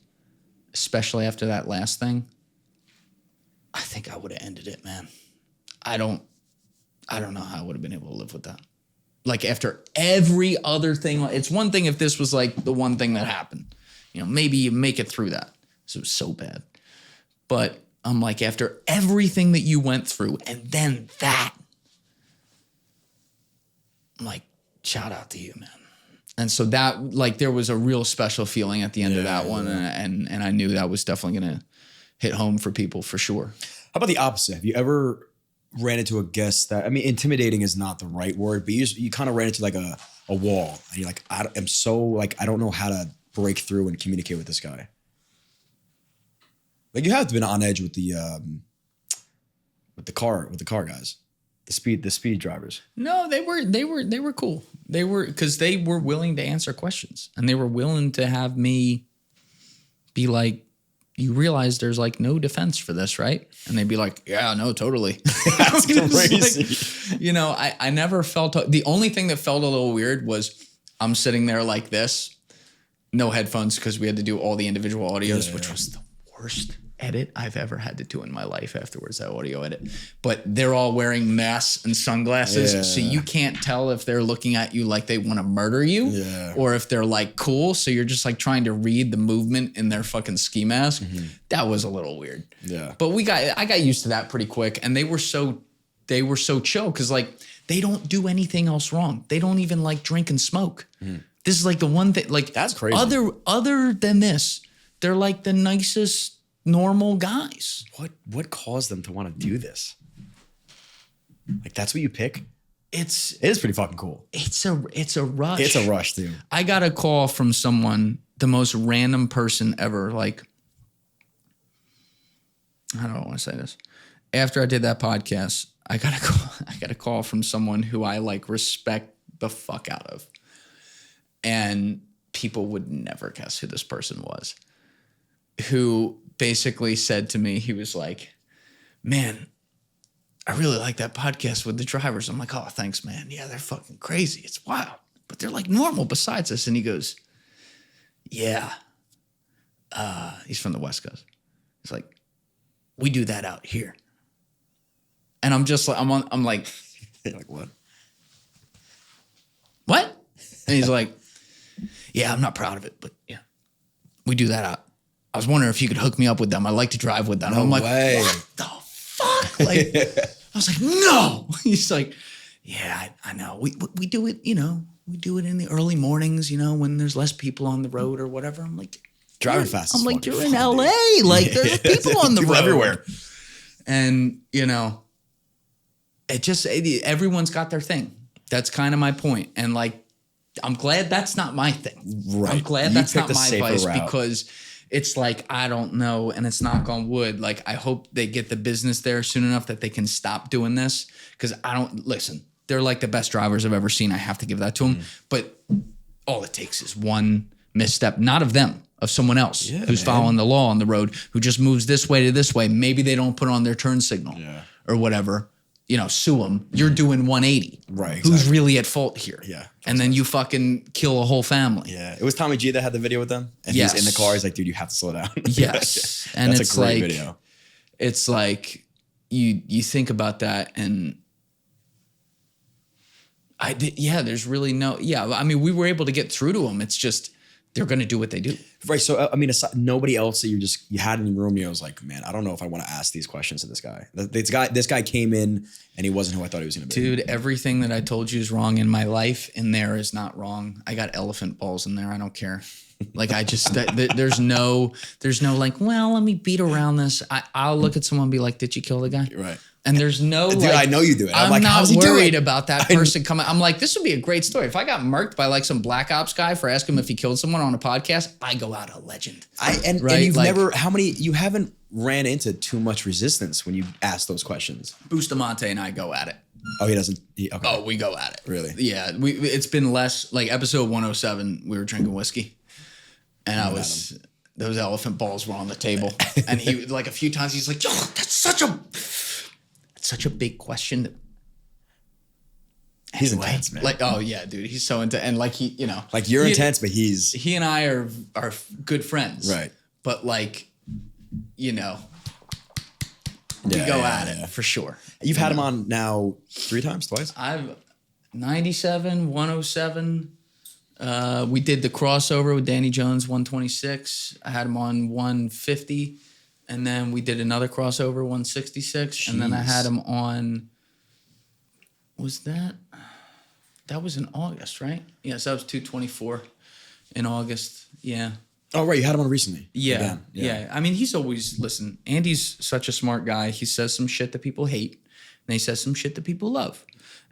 Speaker 1: especially after that last thing. I think I would have ended it, man. I don't know how I would have been able to live with that. Like after every other thing, it's one thing if this was like the one thing that happened. Maybe you make it through that. So it was so bad. But I'm like, after everything that you went through and then that, I'm like, shout out to you, man. And so that, like, there was a real special feeling at the end of that one. And I knew that was definitely going to hit home for people for sure.
Speaker 2: How about the opposite? Have you ever ran into a guest that, intimidating is not the right word, but you kind of ran into like a wall and you're like, I don't know how to break through and communicate with this guy. Like you have been on edge with the car guys, the speed drivers.
Speaker 1: No, they were cool. Because they were willing to answer questions and they were willing to have me be like, you realize there's like no defense for this, right? And they'd be like, yeah, no, totally.
Speaker 2: That's crazy.
Speaker 1: Like, I never felt, the only thing that felt a little weird was I'm sitting there like this, no headphones because we had to do all the individual audios, which was the worst edit I've ever had to do in my life afterwards, that audio edit. But they're all wearing masks and sunglasses, so you can't tell if they're looking at you like they want to murder you or if they're like cool. So you're just like trying to read the movement in their fucking ski mask. Mm-hmm. That was a little weird. Yeah. But I got used to that pretty quick. And they were so chill because like they don't do anything else wrong. They don't even like drink and smoke. Mm. This is like the one thing, like
Speaker 2: that's crazy.
Speaker 1: Other than this, they're like the nicest normal guys.
Speaker 2: What caused them to want to do this? Like that's what you pick? It is pretty fucking cool.
Speaker 1: It's a rush.
Speaker 2: It's a rush, dude.
Speaker 1: I got a call from someone, the most random person ever. Like, I don't want to say this. After I did that podcast, I got a call from someone who I like respect the fuck out of. And people would never guess who this person was. Who basically said to me, he was like, man, I really like that podcast with the drivers. I'm like, oh, thanks, man. Yeah, they're fucking crazy. It's wild. But they're like normal besides us. And he goes, yeah. He's from the West Coast. He's like, we do that out here. And I'm just like, I'm like,
Speaker 2: you're like, what?
Speaker 1: What? And he's like, yeah, I'm not proud of it, but yeah, we do that out. I was wondering if you could hook me up with them. I like to drive with them.
Speaker 2: No
Speaker 1: I'm like,
Speaker 2: way.
Speaker 1: what the fuck? Like, I was like, no. He's like, yeah, I know. We do it, we do it in the early mornings, when there's less people on the road or whatever. I'm like,
Speaker 2: driving fast.
Speaker 1: I'm like, you're in LA. Like, there's people on the road
Speaker 2: everywhere.
Speaker 1: And, everyone's got their thing. That's kind of my point. And like, I'm glad that's not my thing.
Speaker 2: Right.
Speaker 1: I'm glad that's not my advice because it's like, I don't know. And it's knock on wood. Like, I hope they get the business there soon enough that they can stop doing this. Cause listen, they're like the best drivers I've ever seen. I have to give that to them. But all it takes is one misstep, not of them, of someone else who's following the law on the road, who just moves this way to this way. Maybe they don't put on their turn signal or whatever. Sue them. You're doing 180.
Speaker 2: Right. Exactly.
Speaker 1: Who's really at fault here?
Speaker 2: Yeah.
Speaker 1: And then you fucking kill a whole family.
Speaker 2: Yeah. It was Tommy G that had the video with them. And he's in the car. He's like, dude, you have to slow down.
Speaker 1: Yes. And
Speaker 2: that's
Speaker 1: it's
Speaker 2: a great
Speaker 1: like,
Speaker 2: video.
Speaker 1: It's like you think about that and there's really no, we were able to get through to them. It's just, they're going to do what they do.
Speaker 2: Right. So, I mean, nobody else that you had in the room, I was like, man, I don't know if I want to ask these questions to this guy. This guy came in and he wasn't who I thought he was going to be.
Speaker 1: Dude, everything that I told you is wrong in my life in there is not wrong. I got elephant balls in there. I don't care. Like I just, there's no like, well, let me beat around this. I'll look at someone and be like, did you kill the guy?
Speaker 2: Right.
Speaker 1: And there's no,
Speaker 2: dude,
Speaker 1: like,
Speaker 2: I know you do it.
Speaker 1: I'm
Speaker 2: like,
Speaker 1: not worried
Speaker 2: about
Speaker 1: about that person coming. I'm like, this would be a great story. If I got murked by like some black ops guy for asking him if he killed someone on a podcast, I go out a legend.
Speaker 2: And you've you haven't ran into too much resistance when you ask those questions.
Speaker 1: Bustamante and I go at it.
Speaker 2: Oh, he doesn't. Okay.
Speaker 1: Oh, we go at it.
Speaker 2: Really?
Speaker 1: Yeah. It's been less, like episode 107, we were drinking whiskey. And those elephant balls were on the table. And he, like a few times, he's like, yo, that's such a big question.
Speaker 2: He's intense, man.
Speaker 1: Like, oh yeah, dude, he's so into, and like he,
Speaker 2: like you're intense, but he
Speaker 1: and I are good friends,
Speaker 2: right?
Speaker 1: But like, we go at it for sure.
Speaker 2: You've had him on now 3 times, twice.
Speaker 1: I've 97, 107. We did the crossover with Danny Jones, 126. I had him on 150. And then we did another crossover, 166. Jeez. And then I had him on, that was in August, right? Yes, that was 224 in August. Yeah.
Speaker 2: Oh, right. You had him on recently.
Speaker 1: Yeah. Yeah. I mean, he's always, listen, Andy's such a smart guy. He says some shit that people hate, and he says some shit that people love.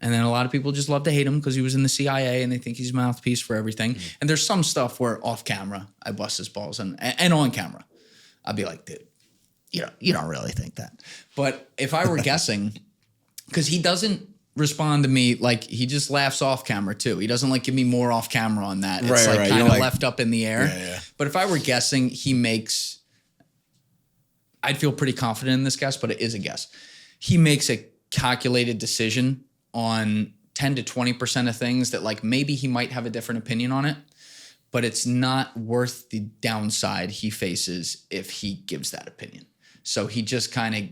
Speaker 1: And then a lot of people just love to hate him because he was in the CIA and they think he's a mouthpiece for everything. Mm-hmm. And there's some stuff where off camera, I bust his balls, and on camera, I'd be like, dude, you don't really think that. But if I were guessing, because he doesn't respond to me, like he just laughs off camera too. He doesn't like give me more off camera on that. It's like kind of left up in the air.
Speaker 2: Yeah.
Speaker 1: But if I were guessing, I'd feel pretty confident in this guess, but it is a guess. He makes a calculated decision on 10 to 20% of things that like maybe he might have a different opinion on it, but it's not worth the downside he faces if he gives that opinion. So he just kind of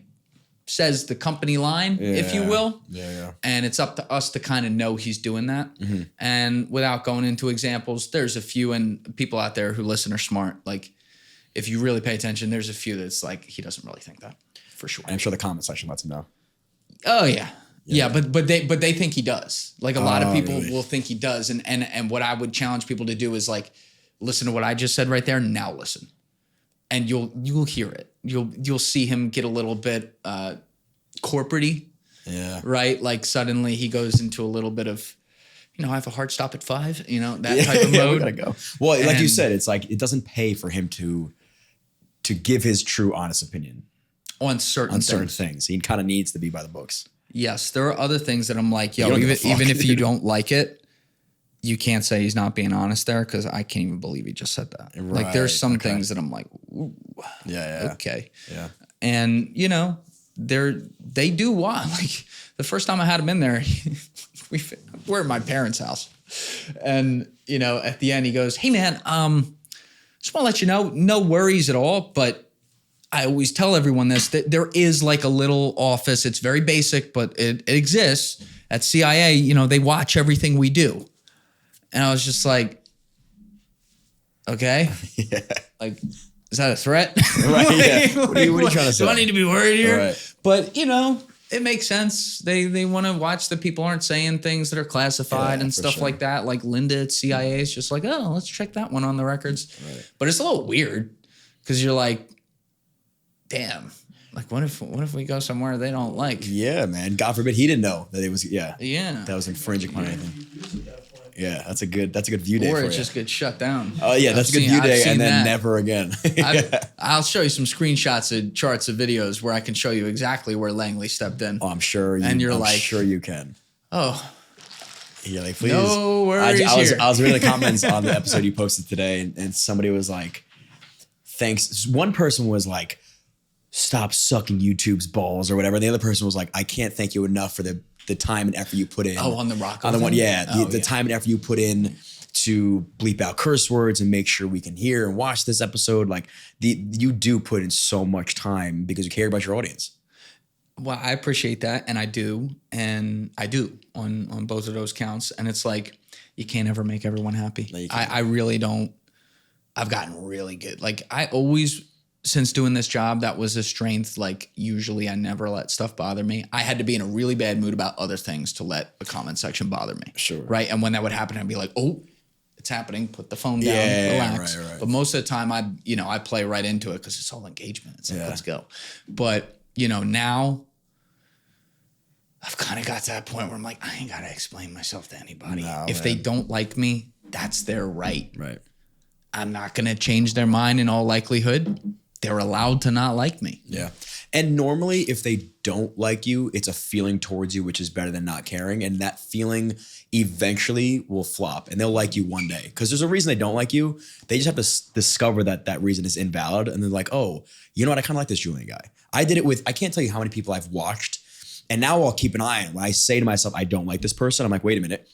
Speaker 1: says the company line, if you will.
Speaker 2: Yeah.
Speaker 1: And it's up to us to kind of know he's doing that.
Speaker 2: Mm-hmm.
Speaker 1: And without going into examples, there's a few, and people out there who listen are smart. Like if you really pay attention, there's a few that's like, he doesn't really think that for sure.
Speaker 2: And I'm sure the comment section lets him know.
Speaker 1: Oh yeah. Yeah, but they think he does. Like a lot of people
Speaker 2: really?
Speaker 1: will think he does. And what I would challenge people to do is like, listen to what I just said right there. Now listen. And you'll hear it. You'll see him get a little bit corporate-y.
Speaker 2: Yeah.
Speaker 1: Right? Like suddenly he goes into a little bit of, I have a hard stop at 5, that type of mode.
Speaker 2: We gotta go. Well, like you said, it's like it doesn't pay for him to give his true honest opinion
Speaker 1: on certain
Speaker 2: things. He kind of needs to be by the books.
Speaker 1: Yes, there are other things that I'm like, even if you don't like it, you can't say he's not being honest there, because I can't even believe he just said that.
Speaker 2: Right,
Speaker 1: like there's some things that I'm like, ooh,
Speaker 2: yeah,
Speaker 1: okay,
Speaker 2: yeah.
Speaker 1: And they do want, like the first time I had him in there, we're at my parents' house, and at the end he goes, hey man, just want to let you know, no worries at all, but I always tell everyone this, that there is like a little office. It's very basic, but it exists at CIA. They watch everything we do. And I was just like, okay.
Speaker 2: Yeah.
Speaker 1: Like, is that a threat?
Speaker 2: Right. Yeah. What are you trying to say?
Speaker 1: Do I need to be worried here?
Speaker 2: Right.
Speaker 1: But, it makes sense. They want to watch that people aren't saying things that are classified and stuff like that. Like Linda at CIA is just like, oh, let's check that one on the records.
Speaker 2: Right.
Speaker 1: But it's a little weird because you're like, damn, like what if we go somewhere they don't like?
Speaker 2: Yeah, man. God forbid he didn't know that it was
Speaker 1: that
Speaker 2: was infringing on anything. Yeah, that's a good view day.
Speaker 1: Or
Speaker 2: it
Speaker 1: just gets shut down.
Speaker 2: Oh yeah, that's a good view day, and then never again.
Speaker 1: I'll show you some screenshots and charts of videos where I can show you exactly where Langley stepped in.
Speaker 2: Oh, I'm sure you.
Speaker 1: And I'm
Speaker 2: sure you can.
Speaker 1: Oh.
Speaker 2: You're like, please.
Speaker 1: No worries.
Speaker 2: I was reading the comments on the episode you posted today, and somebody was like, thanks. One person was like, stop sucking YouTube's balls or whatever. And the other person was like, I can't thank you enough for the time and effort you put in.
Speaker 1: Oh, on the rock.
Speaker 2: On the one, the time and effort you put in to bleep out curse words and make sure we can hear and watch this episode. Like you do put in so much time because you care about your audience.
Speaker 1: Well, I appreciate that, and I do on both of those counts. And it's like you can't ever make everyone happy.
Speaker 2: No,
Speaker 1: I really don't. I've gotten really good. Like I always, since doing this job, that was a strength. Like usually I never let stuff bother me. I had to be in a really bad mood about other things to let a comment section bother me.
Speaker 2: Sure.
Speaker 1: Right. And when that would happen, I'd be like, oh, it's happening. Put the phone down,
Speaker 2: Yeah,
Speaker 1: relax.
Speaker 2: right.
Speaker 1: But most of the time I play right into it because it's all engagement. It's like, let's go. But now I've kind of got to that point where I'm like, I ain't got to explain myself to anybody. If they don't like me, that's their right.
Speaker 2: Right.
Speaker 1: I'm not going to change their mind in all likelihood. They're allowed to not like me.
Speaker 2: Yeah. And normally if they don't like you, it's a feeling towards you, which is better than not caring. And that feeling eventually will flop and they'll like you one day. Because there's a reason they don't like you. They just have to discover that reason is invalid. And they're like, oh, you know what? I kind of like this Julian guy. I did it with, I can't tell you how many people I've watched. And now I'll keep an eye on it. When I say to myself, I don't like this person, I'm like, wait a minute.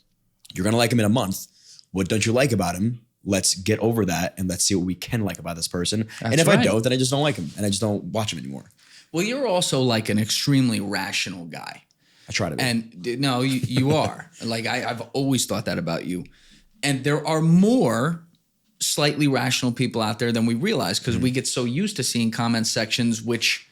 Speaker 2: You're going to like him in a month. What don't you like about him? Let's get over that and let's see what we can like about this person.
Speaker 1: That's
Speaker 2: and if
Speaker 1: right.
Speaker 2: I don't, then I just don't like him and I just don't watch him anymore.
Speaker 1: Well, you're also like an extremely rational guy.
Speaker 2: I try to be.
Speaker 1: And no, you are. Like I've always thought that about you. And there are more slightly rational people out there than we realize because we get so used to seeing comment sections which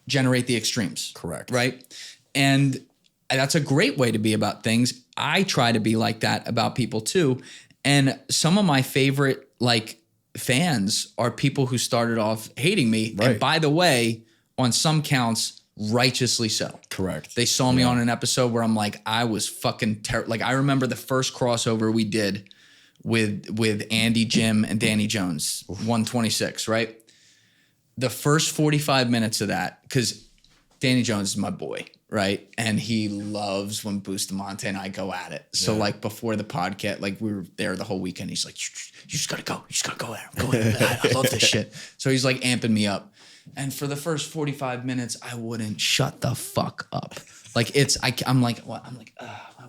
Speaker 1: generate the extremes.
Speaker 2: Correct.
Speaker 1: Right? And that's a great way to be about things. I try to be like that about people too. And some of my favorite like fans are people who started off hating me.
Speaker 2: Right.
Speaker 1: And by the way, on some counts, righteously so.
Speaker 2: Correct.
Speaker 1: They saw me on an episode where I'm like, I was fucking terrible. Like I remember the first crossover we did with Andy, Jim, and Danny Jones, 126, right? The first 45 minutes of that, because Danny Jones is my boy, right? And he loves when Bustamante and I go at it. So like before the podcast, like we were there the whole weekend. He's like, you just gotta go. You just gotta go there. Go there. I love this shit. So he's like amping me up. And for the first 45 minutes, I wouldn't shut the fuck up. Like I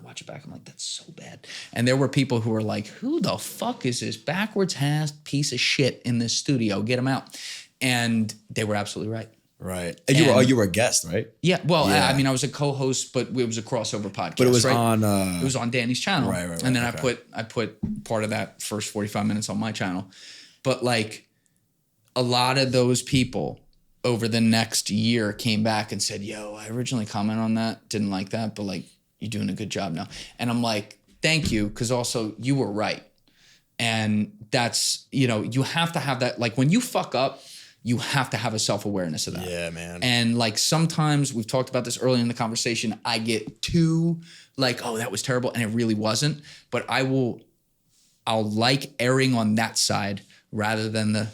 Speaker 1: watch it back. I'm like, that's so bad. And there were people who were like, who the fuck is this backwards ass piece of shit in this studio? Get him out. And they were absolutely right.
Speaker 2: Right. And you were a guest, right?
Speaker 1: Yeah. Well, I mean, I was a co-host, but it was a crossover podcast.
Speaker 2: But it was
Speaker 1: right?
Speaker 2: on.
Speaker 1: It was on Danny's channel.
Speaker 2: Right.
Speaker 1: And then I put part of that first 45 minutes on my channel. But like a lot of those people over the next year came back and said, yo, I originally commented on that, didn't like that, but like you're doing a good job now. And I'm like, thank you, because also you were right. And that's, you have to have that, like when you fuck up, you have to have a self-awareness of that.
Speaker 2: Yeah, man.
Speaker 1: And like sometimes, we've talked about this earlier in the conversation, I get too like, oh, that was terrible, and it really wasn't. But I'll like erring on that side rather than the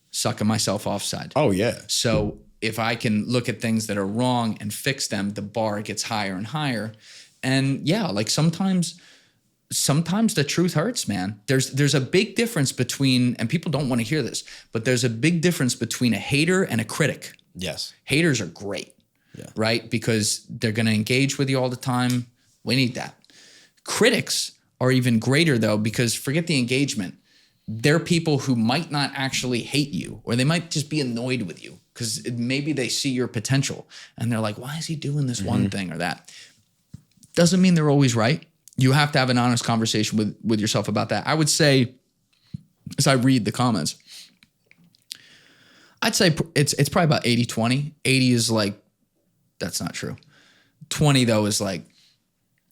Speaker 1: sucking myself off side.
Speaker 2: Oh, yeah.
Speaker 1: So if I can look at things that are wrong and fix them, the bar gets higher and higher. And yeah, like sometimes the truth hurts, man. There's a big difference between, and people don't want to hear this, but there's a big difference between a hater and a critic.
Speaker 2: Yes.
Speaker 1: Haters are great, right? Because they're going to engage with you all the time. We need that. Critics are even greater though, because forget the engagement. They're people who might not actually hate you, or they might just be annoyed with you because maybe they see your potential and they're like, why is he doing this one thing or that? Doesn't mean they're always right. You have to have an honest conversation with yourself about that. I would say, as I read the comments, I'd say it's probably about 80-20. 80 is like, that's not true. 20 though is like,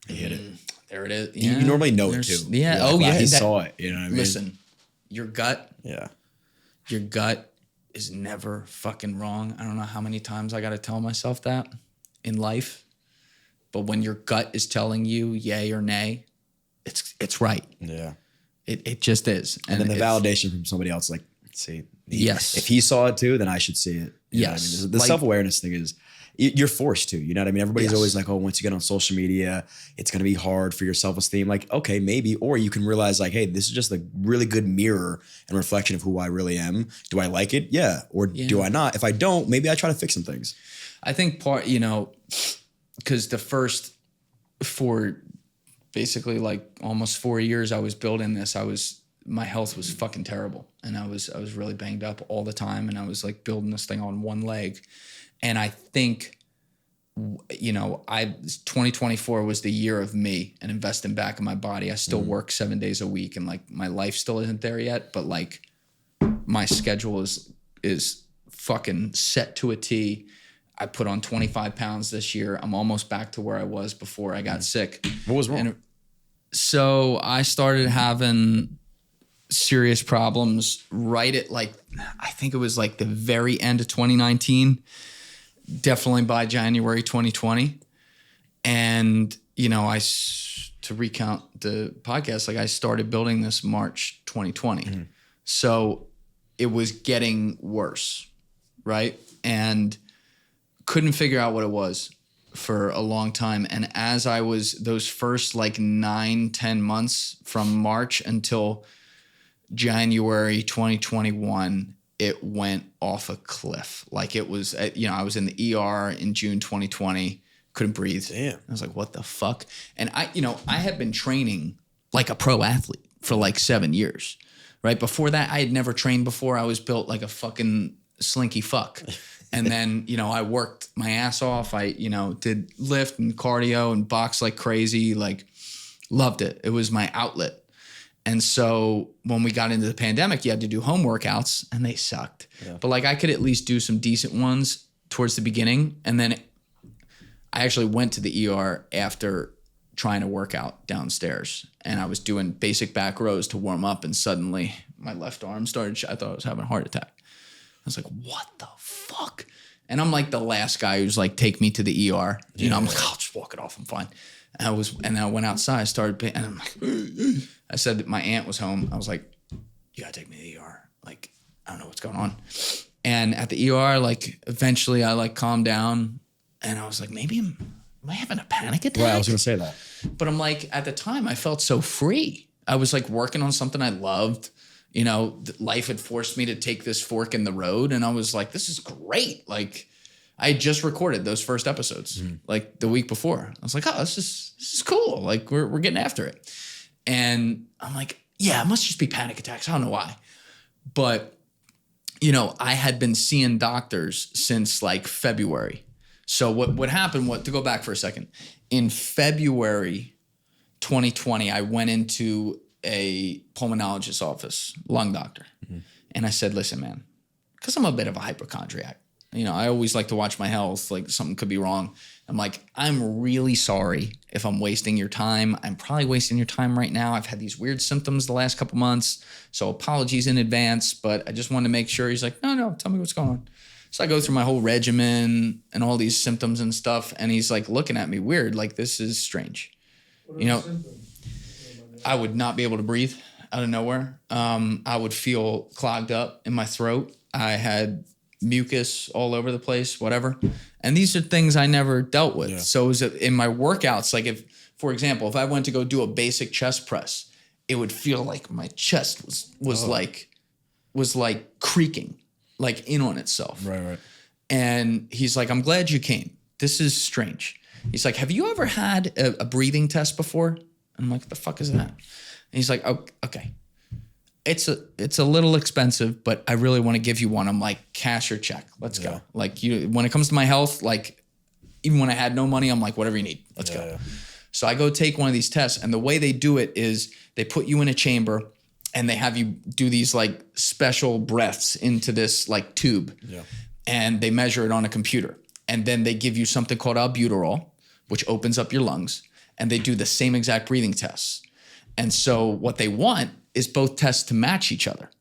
Speaker 2: you hit it.
Speaker 1: There it is. Yeah,
Speaker 2: you normally know it too.
Speaker 1: Yeah.
Speaker 2: Like,
Speaker 1: yeah.
Speaker 2: He saw it. You know what I mean?
Speaker 1: Listen, your gut is never fucking wrong. I don't know how many times I got to tell myself that in life, but when your gut is telling you yay or nay, it's right.
Speaker 2: Yeah.
Speaker 1: It just is.
Speaker 2: And then the validation from somebody else, like, see,
Speaker 1: yes,
Speaker 2: if he saw it too, then I should see it. You know what I mean? The self-awareness thing is, you're forced to, you know what I mean? Everybody's always like, oh, once you get on social media, it's going to be hard for your self-esteem. Like, okay, maybe. Or you can realize like, hey, this is just a really good mirror and reflection of who I really am. Do I like it? Yeah. Or do I not? If I don't, maybe I try to fix some things.
Speaker 1: I think because the first basically like almost 4 years I was building this, my health was fucking terrible. And I was really banged up all the time. And I was like building this thing on one leg. And I think, 2024 was the year of me and investing back in my body. I still work 7 days a week and like my life still isn't there yet, but like my schedule is fucking set to a T. I put on 25 pounds this year. I'm almost back to where I was before I got sick.
Speaker 2: What was wrong?
Speaker 1: So I started having serious problems right at like, I think it was like the very end of 2019, definitely by January 2020. And, you know, to recount the podcast, like I started building this March 2020. Mm-hmm. So it was getting worse, right? And couldn't figure out what it was for a long time. And as I was, those first like 9-10 months from March until January 2021, it went off a cliff. Like it was, you know, I was in the ER in June 2020, couldn't breathe.
Speaker 2: Damn.
Speaker 1: I was like, what the fuck? And I had been training like a pro athlete for like 7 years, right? Before that, I had never trained before. I was built like a fucking slinky fuck. And then, you know, I worked my ass off. I, you know, did lift and cardio and box like crazy, like loved it. It was my outlet. And so when we got into the pandemic, you had to do home workouts and they sucked. Yeah. But like I could at least do some decent ones towards the beginning. And then I actually went to the ER after trying to work out downstairs. And I was doing basic back rows to warm up. And suddenly my left arm started, I thought I was having a heart attack. I was like, what the fuck? And I'm like the last guy who's like, take me to the ER. You know, I'm like, I'll just walk it off. I'm fine. And then I went outside, I started, and I'm like, I said that my aunt was home. I was like, you gotta take me to the ER. Like, I don't know what's going on. And at the ER, like, eventually I like calmed down and I was like, maybe am I having a panic attack?
Speaker 2: Right, I was gonna say that.
Speaker 1: But I'm like, at the time I felt so free. I was like working on something I loved. You know, life had forced me to take this fork in the road. And I was like, this is great. Like, I had just recorded those first episodes, like the week before. I was like, oh, this is cool. Like, we're getting after it. And I'm like, yeah, it must just be panic attacks. I don't know why. But, you know, I had been seeing doctors since like February. So what happened, to go back for a second, in February 2020, I went into a pulmonologist's office, lung doctor. Mm-hmm. And I said, listen, man, because I'm a bit of a hypochondriac. You know, I always like to watch my health, like something could be wrong. I'm like, I'm really sorry if I'm wasting your time. I'm probably wasting your time right now. I've had these weird symptoms the last couple months, so apologies in advance, but I just wanted to make sure. He's like, no, tell me what's going on. So I go through my whole regimen and all these symptoms and stuff, and he's like looking at me weird, like this is strange. You know, I would not be able to breathe out of nowhere. I would feel clogged up in my throat. I had mucus all over the place, whatever. And these are things I never dealt with. Yeah. So it was in my workouts, like if, for example, if I went to go do a basic chest press, it would feel like my chest was like creaking, like in on itself. Right. And he's like, I'm glad you came. This is strange. He's like, have you ever had a breathing test before? And I'm like, what the fuck is that? And he's like, oh, okay. It's a little expensive, but I really want to give you one. I'm like, cash or check. Let's go. Like when it comes to my health, like even when I had no money, I'm like, whatever you need, let's go. Yeah. So I go take one of these tests, and the way they do it is they put you in a chamber and they have you do these like special breaths into this like tube, and they measure it on a computer. And then they give you something called albuterol, which opens up your lungs, and they do the same exact breathing tests. And so what they want is both tests to match each other,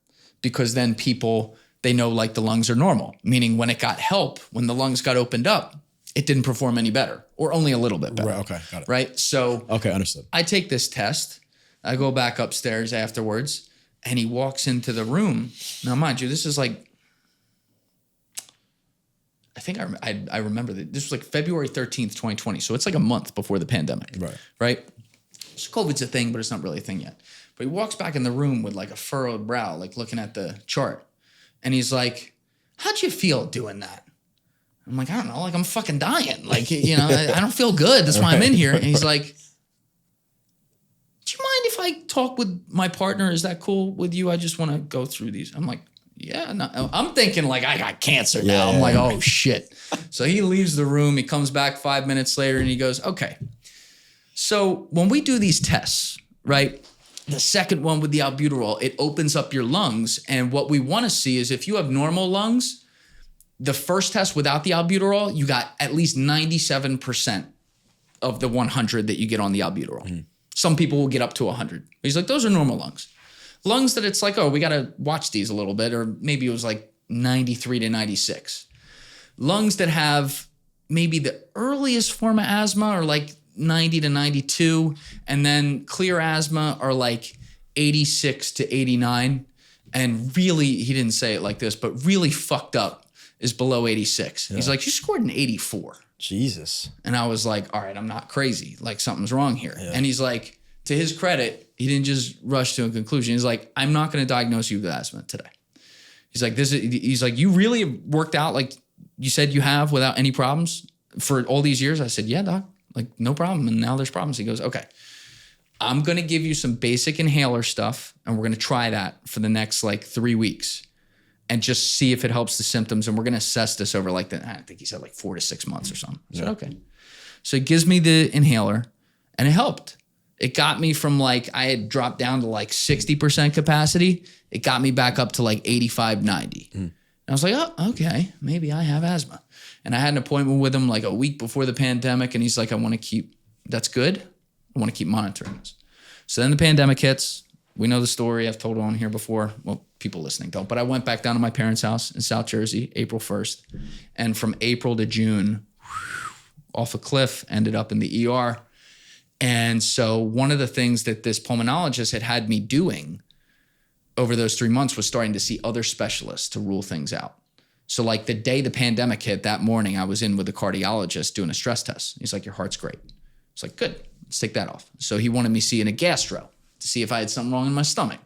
Speaker 1: because then people, they know like the lungs are normal, meaning when it got help, when the lungs got opened up, it didn't perform any better or only a little bit better.
Speaker 2: Right, okay, got it.
Speaker 1: Right? So
Speaker 2: okay, understood.
Speaker 1: I take this test. I go back upstairs afterwards, and he walks into the room. Now, mind you, this is like, I think I remember that this was like February 13th, 2020. So it's like a month before the pandemic. Right? So COVID's a thing, but it's not really a thing yet. But he walks back in the room with like a furrowed brow, like looking at the chart. And he's like, how'd you feel doing that? I'm like, I don't know. Like, I'm fucking dying. Like, you know, I don't feel good. That's why I'm in here. And he's like, do you mind if I talk with my partner? Is that cool with you? I just want to go through these. I'm like, yeah. No. I'm thinking like I got cancer now. I'm like, oh, shit. So he leaves the room. He comes back 5 minutes later and he goes, okay. So when we do these tests, right, The second one with the albuterol, it opens up your lungs. And what we want to see is if you have normal lungs, the first test without the albuterol, you got at least 97% of the 100 that you get on the albuterol. Mm. Some people will get up to 100. He's like, those are normal lungs. Lungs that it's like, oh, we got to watch these a little bit, or maybe it was like 93 to 96. Lungs that have maybe the earliest form of asthma are like 90 to 92, and then clear asthma are like 86 to 89. And really, he didn't say it like this, but really fucked up is below 86. Yeah. He's like, you scored an 84.
Speaker 2: Jesus.
Speaker 1: And I was like, all right, I'm not crazy. Like something's wrong here.
Speaker 2: Yeah.
Speaker 1: And he's like, to his credit, he didn't just rush to a conclusion. He's like, I'm not going to diagnose you with asthma today. He's like, he's like, you really worked out like you said you have without any problems for all these years? I said, yeah, doc, like no problem. And now there's problems. He goes, okay, I'm going to give you some basic inhaler stuff, and we're going to try that for the next like 3 weeks and just see if it helps the symptoms. And we're going to assess this over like I think he said like 4 to 6 months or something. I said, okay. So he gives me the inhaler, and it helped. It got me from like, I had dropped down to like 60% capacity. It got me back up to like 85, 90. And I was like, oh, okay, maybe I have asthma. And I had an appointment with him like a week before the pandemic. And he's like, that's good. I want to keep monitoring this. So then the pandemic hits. We know the story. I've told it on here before. Well, people listening don't. But I went back down to my parents' house in South Jersey, April 1st. And from April to June, off a cliff, ended up in the ER. And so one of the things that this pulmonologist had me doing over those 3 months was starting to see other specialists to rule things out. So like the day the pandemic hit, that morning, I was in with the cardiologist doing a stress test. He's like, your heart's great. It's like, good, let's take that off. So he wanted me seeing a gastro to see if I had something wrong in my stomach.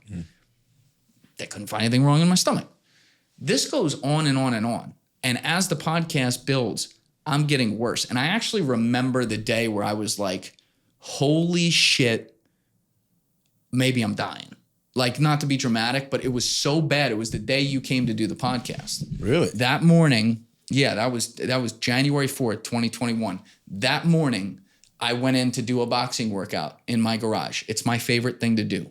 Speaker 1: They couldn't find anything wrong in my stomach. This goes on and on and on. And as the podcast builds, I'm getting worse. And I actually remember the day where I was like, holy shit, maybe I'm dying. Like, not to be dramatic, but it was so bad. It was the day you came to do the podcast.
Speaker 2: Really?
Speaker 1: That morning, yeah, that was January 4th, 2021. That morning, I went in to do a boxing workout in my garage. It's my favorite thing to do.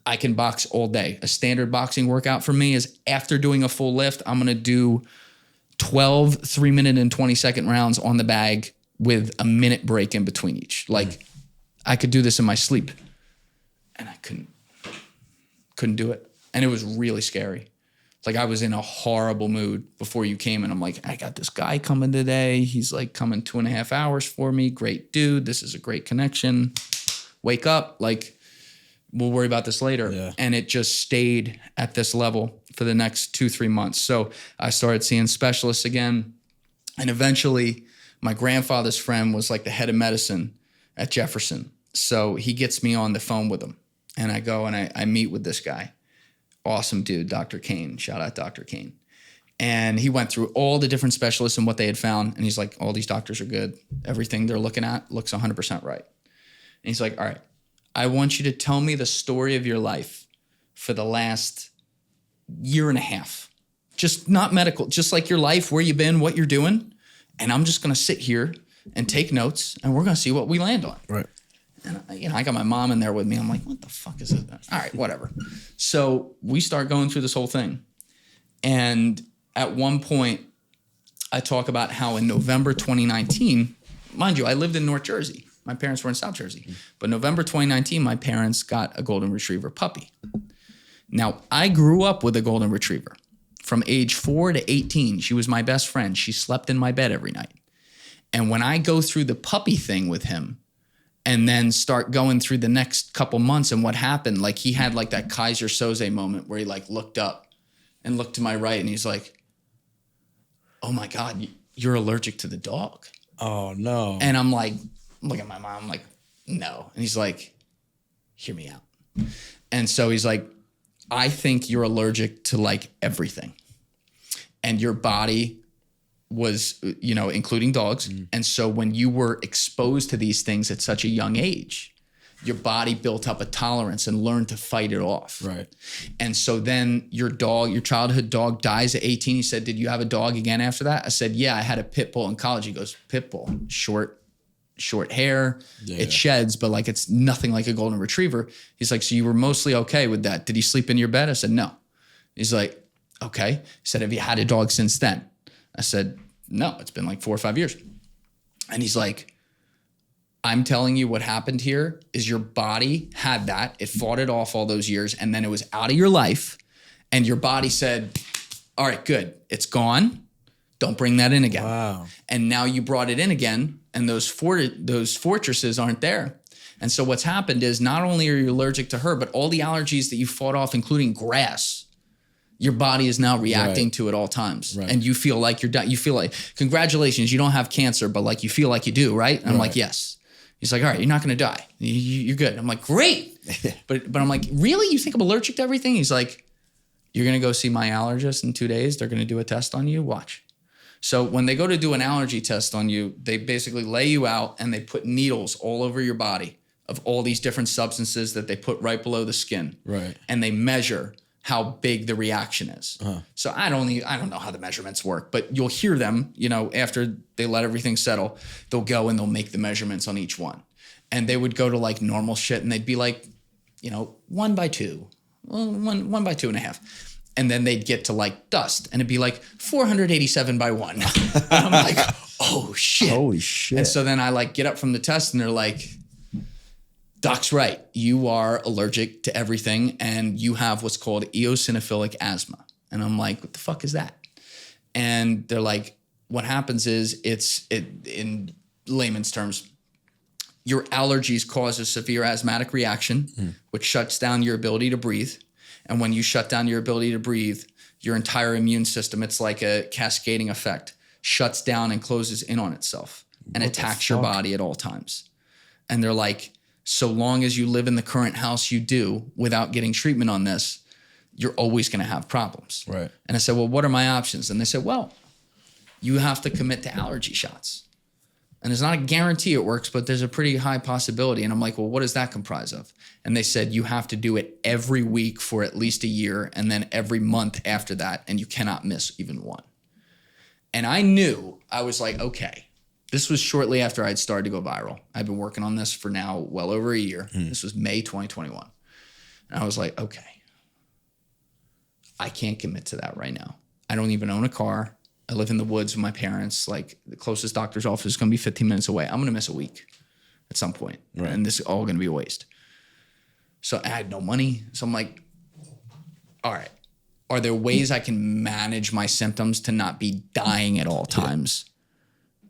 Speaker 1: I can box all day. A standard boxing workout for me is after doing a full lift, I'm going to do 12 3-minute and 20-second rounds on the bag with a minute break in between each. Like, I could do this in my sleep. And I couldn't do it. And it was really scary. Like, I was in a horrible mood before you came, and I'm like, I got this guy coming today. He's like coming 2.5 hours for me. Great dude. This is a great connection. Wake up. Like, we'll worry about this later. Yeah. And it just stayed at this level for the next 2-3 months. So I started seeing specialists again. And eventually my grandfather's friend was like the head of medicine at Jefferson. So he gets me on the phone with him. And I go and I meet with this guy. Awesome dude, Dr. Kane. Shout out Dr. Kane. And he went through all the different specialists and what they had found. And he's like, all these doctors are good. Everything they're looking at looks 100% right. And he's like, all right, I want you to tell me the story of your life for the last 1.5 years. Just not medical, just like your life, where you've been, what you're doing. And I'm just going to sit here and take notes, and we're going to see what we land on.
Speaker 2: Right.
Speaker 1: And I got my mom in there with me. I'm like, what the fuck is it? All right, whatever. So we start going through this whole thing. And at one point, I talk about how in November 2019, mind you, I lived in North Jersey. My parents were in South Jersey. But November 2019, my parents got a golden retriever puppy. Now, I grew up with a golden retriever. From age 4 to 18, she was my best friend. She slept in my bed every night. And when I go through the puppy thing with him, and then start going through the next couple months and what happened, like he had like that Kaiser Soze moment where he like looked up and looked to my right and he's like, oh my God, you're allergic to the dog.
Speaker 2: Oh no.
Speaker 1: And I'm like, look at my mom, I'm like, no. And he's like, hear me out. And so he's like, I think you're allergic to like everything. And your body was, including dogs. And so when you were exposed to these things at such a young age, your body built up a tolerance and learned to fight it off.
Speaker 2: Right.
Speaker 1: And so then your childhood dog dies at 18. He said, did you have a dog again after that? I said, yeah, I had a pit bull in college. He goes, pit bull, short, short hair. It sheds, but like it's nothing like a golden retriever. He's like, so you were mostly okay with that. Did he sleep in your bed? I said, no. He's like, okay. He said, have you had a dog since then? I said, no, it's been like 4 or 5 years. And he's like, I'm telling you what happened here is your body had that. It fought it off all those years. And then it was out of your life. And your body said, all right, good. It's gone. Don't bring that in again.
Speaker 2: Wow.
Speaker 1: And now you brought it in again. And those fortresses aren't there. And so what's happened is not only are you allergic to her, but all the allergies that you fought off, including grass, your body is now reacting to at all times. Right. And you feel like you're done. You feel like, congratulations, you don't have cancer, but like you feel like you do, right? And I'm like, yes. He's like, all right, you're not going to die. You're good. I'm like, great. but I'm like, really? You think I'm allergic to everything? He's like, you're going to go see my allergist in 2 days. They're going to do a test on you. Watch. So when they go to do an allergy test on you, they basically lay you out and they put needles all over your body of all these different substances that they put right below the skin.
Speaker 2: Right.
Speaker 1: And they measure how big the reaction is. So I don't know how the measurements work, but you'll hear them, after they let everything settle, they'll go and they'll make the measurements on each one. And they would go to like normal shit and they'd be like, 1 by 2, well, one by 2.5. And then they'd get to like dust and it'd be like 487 by 1. And I'm like, oh shit.
Speaker 2: Holy shit.
Speaker 1: And so then I like get up from the test and they're like, Doc's right. You are allergic to everything and you have what's called eosinophilic asthma. And I'm like, what the fuck is that? And they're like, what happens is in layman's terms, your allergies cause a severe asthmatic reaction, which shuts down your ability to breathe. And when you shut down your ability to breathe, your entire immune system, it's like a cascading effect, shuts down and closes in on itself and attacks your body at all times. And they're like, so long as you live in the current house you do without getting treatment on this, you're always going to have problems.
Speaker 2: Right.
Speaker 1: And I said, well, what are my options? And they said, well, you have to commit to allergy shots. And it's not a guarantee it works, but there's a pretty high possibility. And I'm like, well, what does that comprise of? And they said, you have to do it every week for at least a year and then every month after that. And you cannot miss even one. And I knew, I was like, okay, this was shortly after I'd started to go viral. I've been working on this for now well over a year. This was May 2021. And I was like, okay, I can't commit to that right now. I don't even own a car. I live in the woods with my parents. Like the closest doctor's office is going to be 15 minutes away. I'm going to miss a week at some point. Right. And this is all going to be a waste. So I had no money. So I'm like, all right, are there ways I can manage my symptoms to not be dying at all times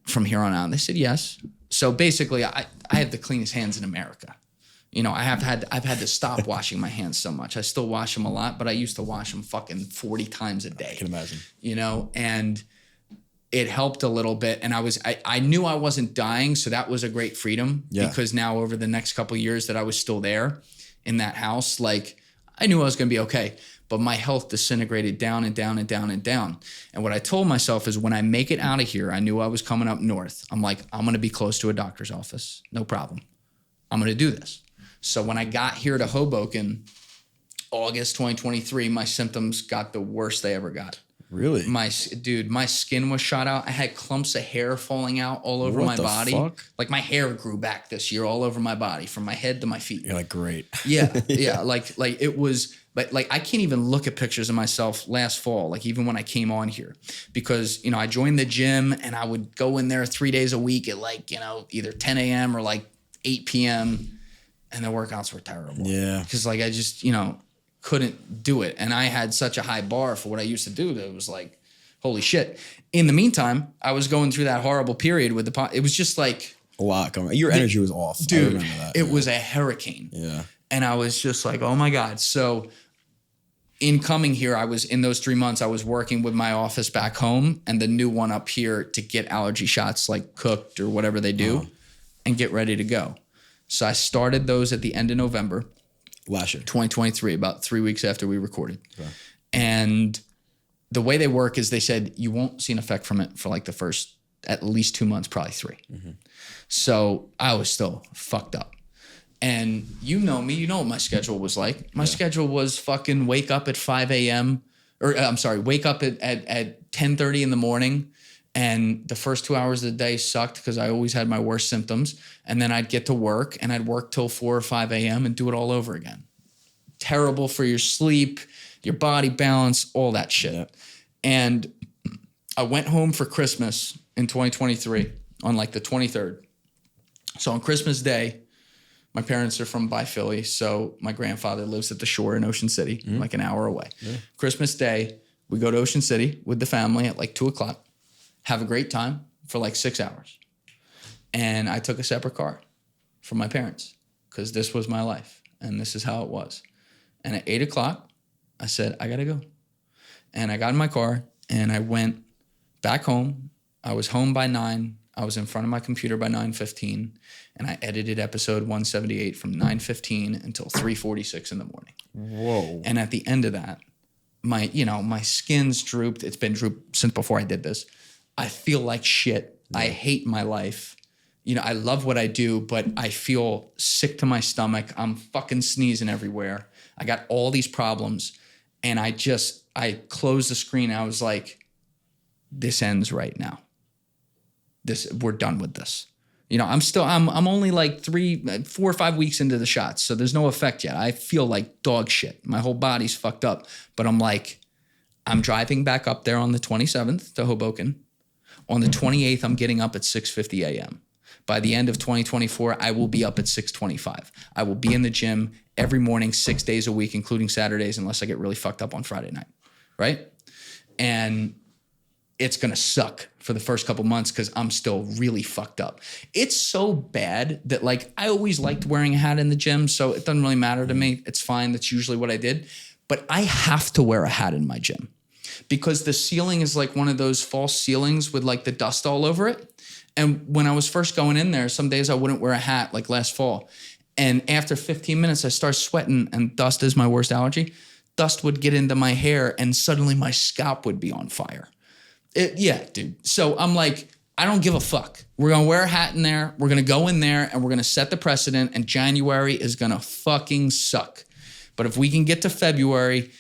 Speaker 1: from here on out? And they said, yes. So basically I have the cleanest hands in America. I've had to stop washing my hands so much. I still wash them a lot, but I used to wash them fucking 40 times a day.
Speaker 2: I can imagine.
Speaker 1: And it helped a little bit. And I knew I wasn't dying. So that was a great freedom because now over the next couple of years that I was still there in that house, like I knew I was going to be okay, but my health disintegrated down and down and down and down. And what I told myself is when I make it out of here, I knew I was coming up north. I'm like, I'm going to be close to a doctor's office. No problem. I'm going to do this. So when I got here to Hoboken, August 2023, my symptoms got the worst they ever got.
Speaker 2: Really?
Speaker 1: My skin was shot out. I had clumps of hair falling out all over my body.
Speaker 2: Fuck?
Speaker 1: Like my hair grew back this year all over my body from my head to my feet.
Speaker 2: You're like, great.
Speaker 1: Yeah. Like it was, but like I can't even look at pictures of myself last fall, like even when I came on here, because, I joined the gym and I would go in there 3 days a week at like, either 10 a.m. or like 8 p.m. And the workouts were terrible. Yeah. Because like I just, couldn't do it. And I had such a high bar for what I used to do that it was like, holy shit. In the meantime, I was going through that horrible period with it was just like
Speaker 2: a lot going on. Your energy was off.
Speaker 1: Dude,
Speaker 2: I remember that.
Speaker 1: It was a hurricane.
Speaker 2: Yeah.
Speaker 1: And I was just like, oh my God. So in coming here, I was in those 3 months, I was working with my office back home and the new one up here to get allergy shots like cooked or whatever they do and get ready to go. So I started those at the end of November.
Speaker 2: Last year.
Speaker 1: 2023, about 3 weeks after we recorded. Okay. And the way they work is they said you won't see an effect from it for like the first at least 2 months, probably 3. Mm-hmm. So I was still fucked up. And you know me, you know what my schedule was like. My schedule was fucking wake up at 5 a.m. Or I'm sorry, wake up at 10:30 in the morning And the first 2 hours of the day sucked because I always had my worst symptoms. And then I'd get to work and I'd work till 4 or 5 a.m. and do it all over again. Terrible for your sleep, your body balance, all that shit. Yeah. And I went home for Christmas in 2023 on like the 23rd. So on Christmas Day, my parents are from by Philly. So my grandfather lives at the shore in Ocean City, like an hour away. Yeah. Christmas Day, we go to Ocean City with the family at like 2:00. Have a great time for like 6 hours. And I took a separate car from my parents because this was my life and this is how it was. And at 8:00, I said, I got to go. And I got in my car and I went back home. I was home by 9. I was in front of my computer by 9:15 and I edited episode 178 from 9:15 until 3:46 in the morning.
Speaker 2: Whoa.
Speaker 1: And at the end of that, my skin's drooped. It's been drooped since before I did this. I feel like shit. Yeah. I hate my life. I love what I do, but I feel sick to my stomach. I'm fucking sneezing everywhere. I got all these problems. And I closed the screen. I was like, this ends right now. We're done with this. I'm only like 4 or 5 weeks into the shots. So there's no effect yet. I feel like dog shit. My whole body's fucked up. But I'm driving back up there on the 27th to Hoboken. On the 28th, I'm getting up at 6:50 a.m. By the end of 2024, I will be up at 6:25. I will be in the gym every morning, 6 days a week, including Saturdays, unless I get really fucked up on Friday night, right? And it's going to suck for the first couple months because I'm still really fucked up. It's so bad that I always liked wearing a hat in the gym, so it doesn't really matter to me. It's fine. That's usually what I did. But I have to wear a hat in my gym because the ceiling is like one of those false ceilings with the dust all over it. And when I was first going in there, some days I wouldn't wear a hat like last fall. And after 15 minutes, I start sweating, and dust is my worst allergy. Dust would get into my hair and suddenly my scalp would be on fire. Yeah, dude. So I'm like, I don't give a fuck. We're going to wear a hat in there. We're going to go in there and we're going to set the precedent, and January is going to fucking suck. But if we can get to February,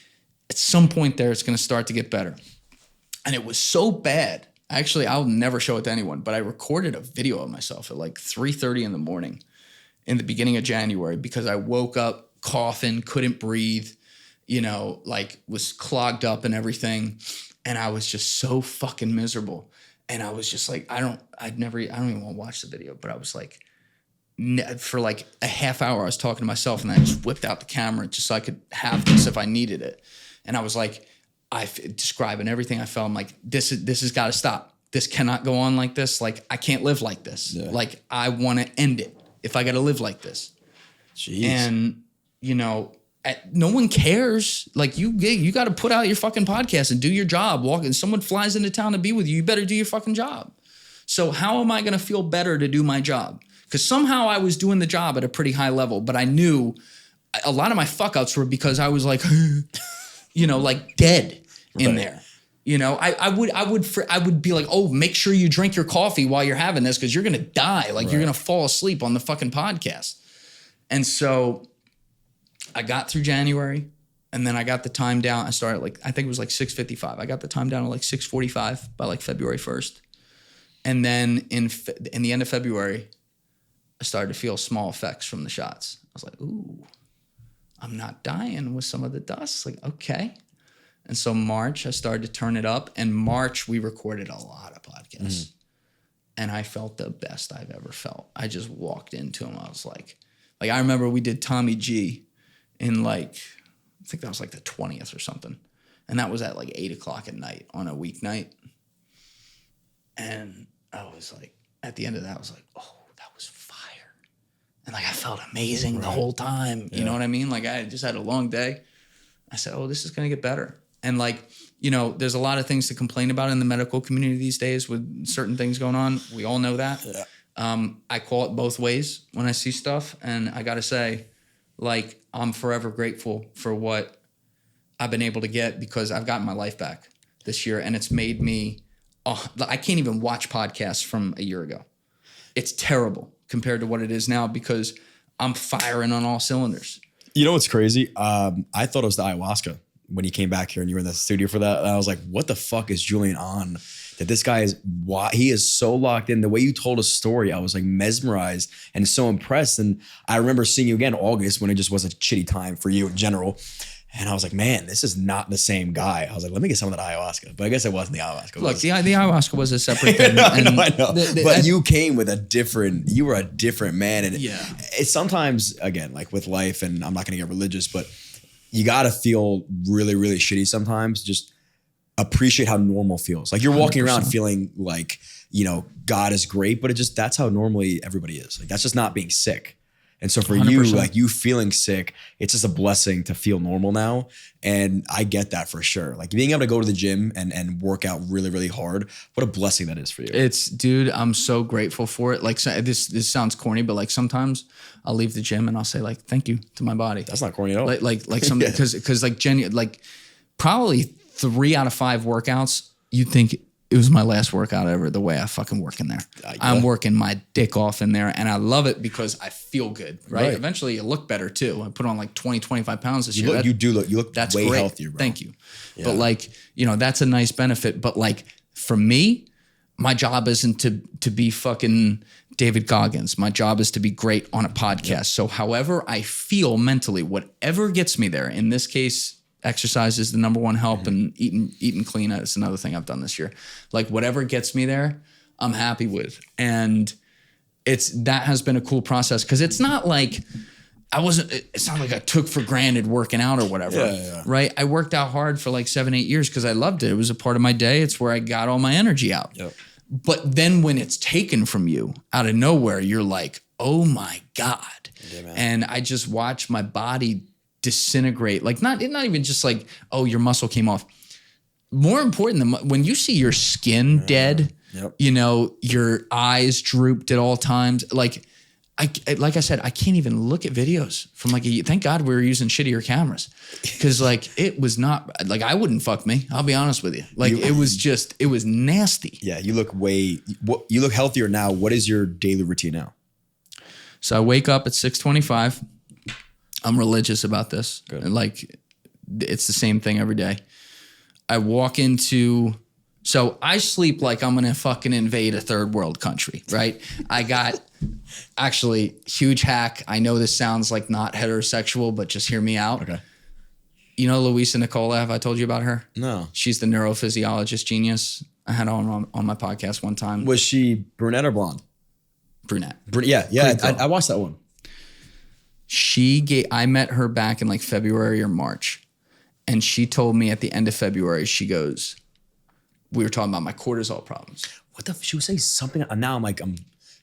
Speaker 1: at some point there, it's going to start to get better. And it was so bad. Actually, I'll never show it to anyone, but I recorded a video of myself at 3:30 in the morning in the beginning of January because I woke up coughing, couldn't breathe, was clogged up and everything. And I was just so fucking miserable. And I was just like, I don't even want to watch the video, but I was like, for a half hour, I was talking to myself and I just whipped out the camera just so I could have this if I needed it. And I was like, describing everything I felt. I'm like, this has got to stop. This cannot go on like this. I can't live like this. Yeah. I want to end it if I got to live like this.
Speaker 2: Jeez.
Speaker 1: And, no one cares. You got to put out your fucking podcast and do your job. And someone flies into town to be with you. You better do your fucking job. So how am I going to feel better to do my job? Because somehow I was doing the job at a pretty high level, but I knew a lot of my fuck ups were because I was dead in there. I would be like, oh, make sure you drink your coffee while you're having this because you're going to die. You're going to fall asleep on the fucking podcast. And so I got through January and then I got the time down. I started I think it was 6:55. I got the time down to 6:45 by February 1st. And then in the end of February, I started to feel small effects from the shots. I was like, ooh, I'm not dying with some of the dust. Okay. And so March, I started to turn it up. And March, we recorded a lot of podcasts. Mm-hmm. And I felt the best I've ever felt. I just walked into them. I was like I remember we did Tommy G in I think that was the 20th or something. And that was at 8:00 at night on a weeknight. And I was at the end of that, I was like, oh, that was fire. And I felt amazing the whole time. You know what I mean? I just had a long day. I said, oh, this is going to get better. And there's a lot of things to complain about in the medical community these days with certain things going on. We all know that. Yeah. I call it both ways when I see stuff. And I got to say, I'm forever grateful for what I've been able to get because I've gotten my life back this year. And it's made me, I can't even watch podcasts from a year ago. It's terrible compared to what it is now because I'm firing on all cylinders.
Speaker 2: You know what's crazy? I thought it was the ayahuasca when you came back here and you were in the studio for that. And I was like, what the fuck is Julian on that this guy he is so locked in. The way you told a story, I was like mesmerized and so impressed. And I remember seeing you again August when it just was a shitty time for you in general. And I was like, man, this is not the same guy. I was like, let me get some of that ayahuasca. But I guess it wasn't the ayahuasca.
Speaker 1: Look, the ayahuasca was a separate thing.
Speaker 2: I know. But you came with you were a different man. And it's sometimes, again, like with life, and I'm not going to get religious, but you got to feel really, really shitty sometimes. Just appreciate how normal feels. Like you're walking 100%. Around feeling like, God is great, but that's how normally everybody is. Like that's just not being sick. And so for 100%. You, like you feeling sick, it's just a blessing to feel normal now. And I get that for sure. Like being able to go to the gym and work out really, really hard, what a blessing that is for you.
Speaker 1: Dude, I'm so grateful for it. Like this sounds corny, but like sometimes I'll leave the gym and I'll say like, thank you to my body.
Speaker 2: That's not corny at all.
Speaker 1: Like something, cause like genuine, like probably 3 out of 5 workouts, you'd think it was my last workout ever, the way I fucking work in there. I'm working my dick off in there and I love it because I feel good, right? Eventually you look better too. I put on like 20, 25 pounds this year.
Speaker 2: You look
Speaker 1: that's
Speaker 2: way
Speaker 1: great.
Speaker 2: Healthier, bro.
Speaker 1: Thank you. Yeah. But like, that's a nice benefit. But like for me, my job isn't to be fucking David Goggins. My job is to be great on a podcast. Yeah. So however I feel mentally, whatever gets me there, in this case, exercise is the number one help, and eating clean is another thing I've done this year. Like whatever gets me there, I'm happy with. And that has been a cool process because it's not like it's not like I took for granted working out or whatever, right? I worked out hard for like 7-8 years because I loved it. It was a part of my day. It's where I got all my energy out. Yep. But then when it's taken from you out of nowhere, you're like, oh my God. Yeah, and I just watch my body disintegrate. Like not even just like, oh, your muscle came off. More important than when you see your skin dead, your eyes drooped at all times. Like I said, I can't even look at videos from thank God we were using shittier cameras. Cause like, it was not like, I wouldn't fuck me. I'll be honest with you. Like it was nasty.
Speaker 2: Yeah. You look healthier now. What is your daily routine now?
Speaker 1: So I wake up at 6:25. I'm religious about this. Good. Like it's the same thing every day. I walk so I sleep like I'm going to fucking invade a third world country, right? I got actually huge hack. I know this sounds like not heterosexual, but just hear me out. Okay. You know, Luisa Nicola, have I told you about her?
Speaker 2: No.
Speaker 1: She's the neurophysiologist genius. I had on my podcast one time.
Speaker 2: Was she brunette or blonde?
Speaker 1: Brunette.
Speaker 2: Yeah. I watched that one.
Speaker 1: I met her back in like February or March. And she told me at the end of February, she goes, we were talking about my cortisol problems.
Speaker 2: She was saying something. Now I'm like,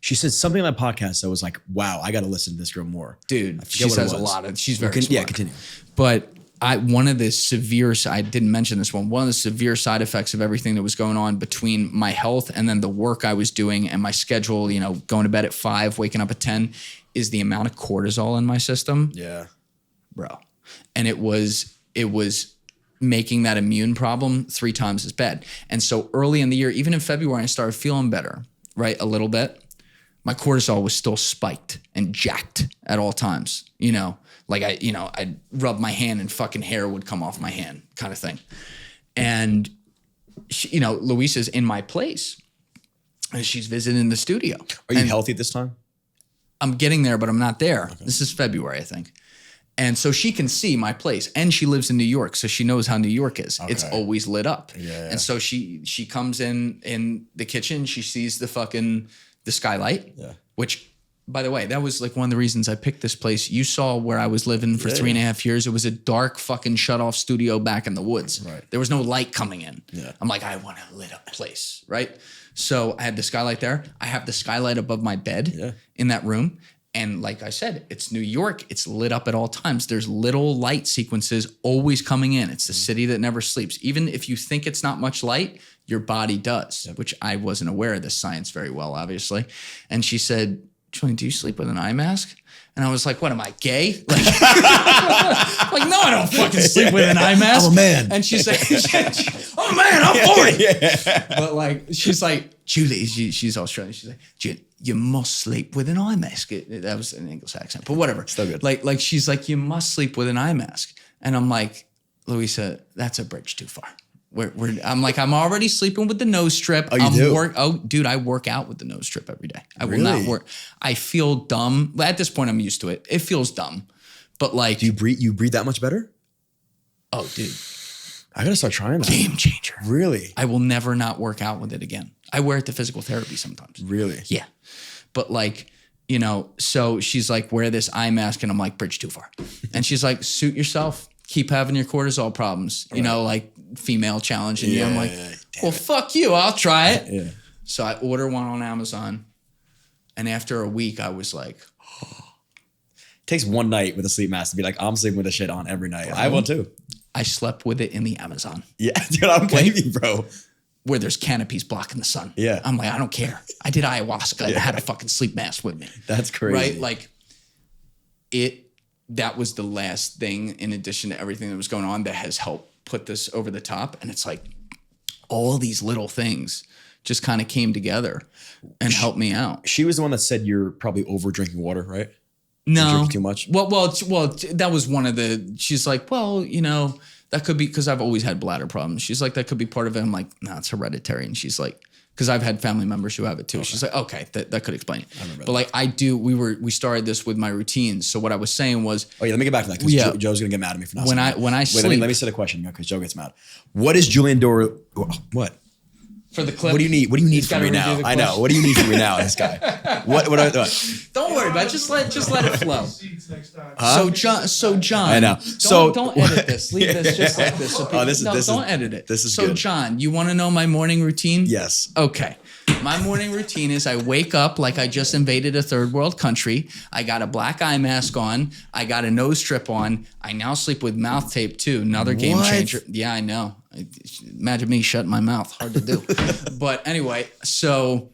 Speaker 2: she said something on that podcast that was like, wow, I got to listen to this girl more.
Speaker 1: Dude, she says a lot she's very smart.
Speaker 2: Yeah, continue.
Speaker 1: But one of the severe, I didn't mention this one of the severe side effects of everything that was going on between my health and then the work I was doing and my schedule, going to bed at 5, waking up at 10, is the amount of cortisol in my system.
Speaker 2: Yeah.
Speaker 1: Bro. And it was making that immune problem 3 times as bad. And so early in the year, even in February, I started feeling better, right? A little bit. My cortisol was still spiked and jacked at all times. Like I'd rub my hand and fucking hair would come off my hand kind of thing. And she, Luisa's in my place and she's visiting the studio.
Speaker 2: Are you healthy at this time?
Speaker 1: I'm getting there, but I'm not there. Okay. This is February, I think. And so she can see my place, and she lives in New York, so she knows how New York is. Okay. It's always lit up. Yeah. And so she comes in the kitchen, she sees the skylight, which, by the way, that was like one of the reasons I picked this place. You saw where I was living for 3.5 years. It was a dark fucking shut off studio back in the woods. Right. There was no light coming in. Yeah. I'm like, I want a lit up place, right? So I had the skylight there. I have the skylight above my bed in that room. And like I said, it's New York. It's lit up at all times. There's little light sequences always coming in. It's the city that never sleeps. Even if you think it's not much light, your body does, which I wasn't aware of this science very well, obviously. And she said, Julian, do you sleep with an eye mask? And I was like, what, am I gay? Like, no, I don't fucking sleep with an eye mask.
Speaker 2: I'm a man.
Speaker 1: And she's like, I'm a man, I'm 40. But like, she's like, Julie, she's Australian. She's like, Julie, you must sleep with an eye mask. That was an English accent, but whatever.
Speaker 2: Still good.
Speaker 1: Like she's like, you must sleep with an eye mask. And I'm like, Luisa, that's a bridge too far. I'm like, I'm already sleeping with the nose strip.
Speaker 2: Oh, you do?
Speaker 1: Dude, I work out with the nose strip every day. I will
Speaker 2: Really?
Speaker 1: not work. I feel dumb. At this point, I'm used to it. It feels dumb. But like,
Speaker 2: Do you breathe that much better?
Speaker 1: oh, dude,
Speaker 2: I gotta start trying that.
Speaker 1: game changer.
Speaker 2: Really?
Speaker 1: I will never not work out with it again. I wear it to physical therapy sometimes.
Speaker 2: Really?
Speaker 1: Yeah. But like, you know, so she's like, wear this eye mask. And I'm like, bridge too far. And she's like, suit yourself. Keep having your cortisol problems. You know, like female challenging you. I'm like, well, fuck you. I'll try it.
Speaker 2: Yeah.
Speaker 1: So I order one on Amazon. And after a week, I was like,
Speaker 2: Takes one night with a sleep mask to be like, I'm sleeping with the shit on every night. I will too.
Speaker 1: I slept with it in the Amazon
Speaker 2: Yeah, dude, I don't blame you, bro.
Speaker 1: where there's canopies blocking the sun.
Speaker 2: Yeah.
Speaker 1: I'm like, I don't care. I did ayahuasca and I had a fucking sleep mask with me.
Speaker 2: That's crazy.
Speaker 1: Right? Like that was the last thing in addition to everything that was going on that has helped put this over the top. And it's like all these little things just kind of came together and helped me out.
Speaker 2: She was the one that said you're probably over drinking water, right?
Speaker 1: No.
Speaker 2: Drinking too much?
Speaker 1: Well, that was one of the, she's like, well, you know, that could be, because I've always had bladder problems. She's like, that could be part of it. I'm like, no, it's hereditary. And she's like, because I've had family members who have it too. Okay. She's like, okay, that could explain it. I remember but like we started this with my routines. So what I was saying was,
Speaker 2: oh yeah, let me get back to that because Joe's gonna get mad at me for not saying that.
Speaker 1: When I sleep.
Speaker 2: Wait, let me set a question because Joe gets mad. What is Julian Dorey? What?
Speaker 1: For the clip.
Speaker 2: What do you need? What do you need from me now? I know. What do you need from me now, this guy? What?
Speaker 1: Don't worry about it. Just let it flow. So John.
Speaker 2: I know.
Speaker 1: Don't edit this. Leave this just like this. So don't edit it.
Speaker 2: This is
Speaker 1: so
Speaker 2: good.
Speaker 1: John, you want to know my morning routine?
Speaker 2: Yes.
Speaker 1: Okay. My morning routine is I wake up like I just invaded a third world country. I got a black eye mask on. I got a nose strip on. I now sleep with mouth tape too. Another game changer. Yeah, I know. Imagine me shutting my mouth. Hard to do. But anyway, so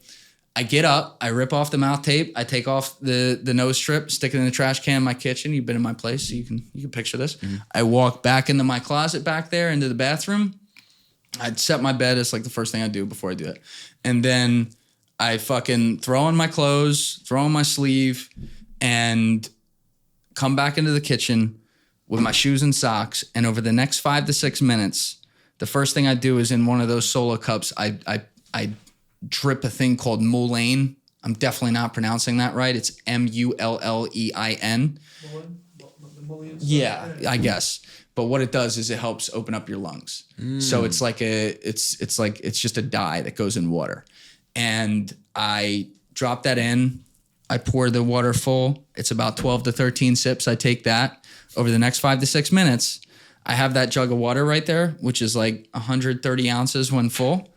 Speaker 1: I get up, I rip off the mouth tape, I take off the nose strip, stick it in the trash can in my kitchen. You've been in my place, so you can picture this. Mm-hmm. I walk back into my closet back there, into the bathroom. I'd set my bed. It's like the first thing I do before I do it. And then I fucking throw on my clothes, throw on my sleeve, and come back into the kitchen with my shoes and socks. And over the next 5 to 6 minutes, the first thing I do is in one of those solo cups, I drip a thing called mullein. I'm definitely not pronouncing that right. It's Mullein. Yeah, I guess. But what it does is it helps open up your lungs. So it's like it's just a dye that goes in water. And I drop that in. I pour the water full. It's about 12 to 13 sips. I take that. Over the next 5 to 6 minutes, I have that jug of water right there, which is like 130 ounces when full.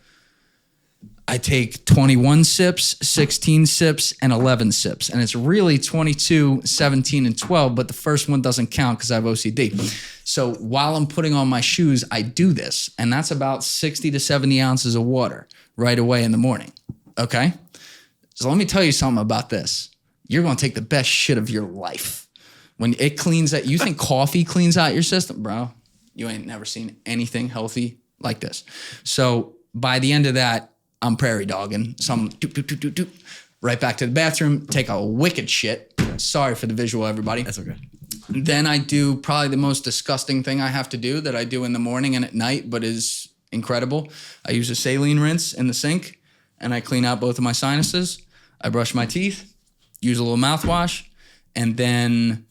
Speaker 1: I take 21 sips, 16 sips, and 11 sips. And it's really 22, 17, and 12, but the first one doesn't count because I have OCD. So while I'm putting on my shoes, I do this. And that's about 60 to 70 ounces of water right away in the morning. Okay? So let me tell you something about this. You're going to take the best shit of your life. When it cleans out, you think coffee cleans out your system? Bro, you ain't never seen anything healthy like this. So by the end of that, I'm prairie dogging. So I'm right back to the bathroom, take a wicked shit. Sorry for the visual, everybody.
Speaker 2: That's okay.
Speaker 1: Then I do probably the most disgusting thing I have to do that I do in the morning and at night, but is incredible. I use a saline rinse in the sink and I clean out both of my sinuses. I brush my teeth, use a little mouthwash, and then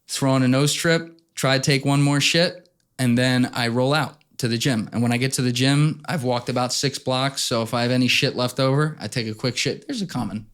Speaker 1: throw on a nose strip, try to take one more shit, and then I roll out to the gym. And when I get to the gym, I've walked about 6 blocks. So if I have any shit left over, I take a quick shit. There's a common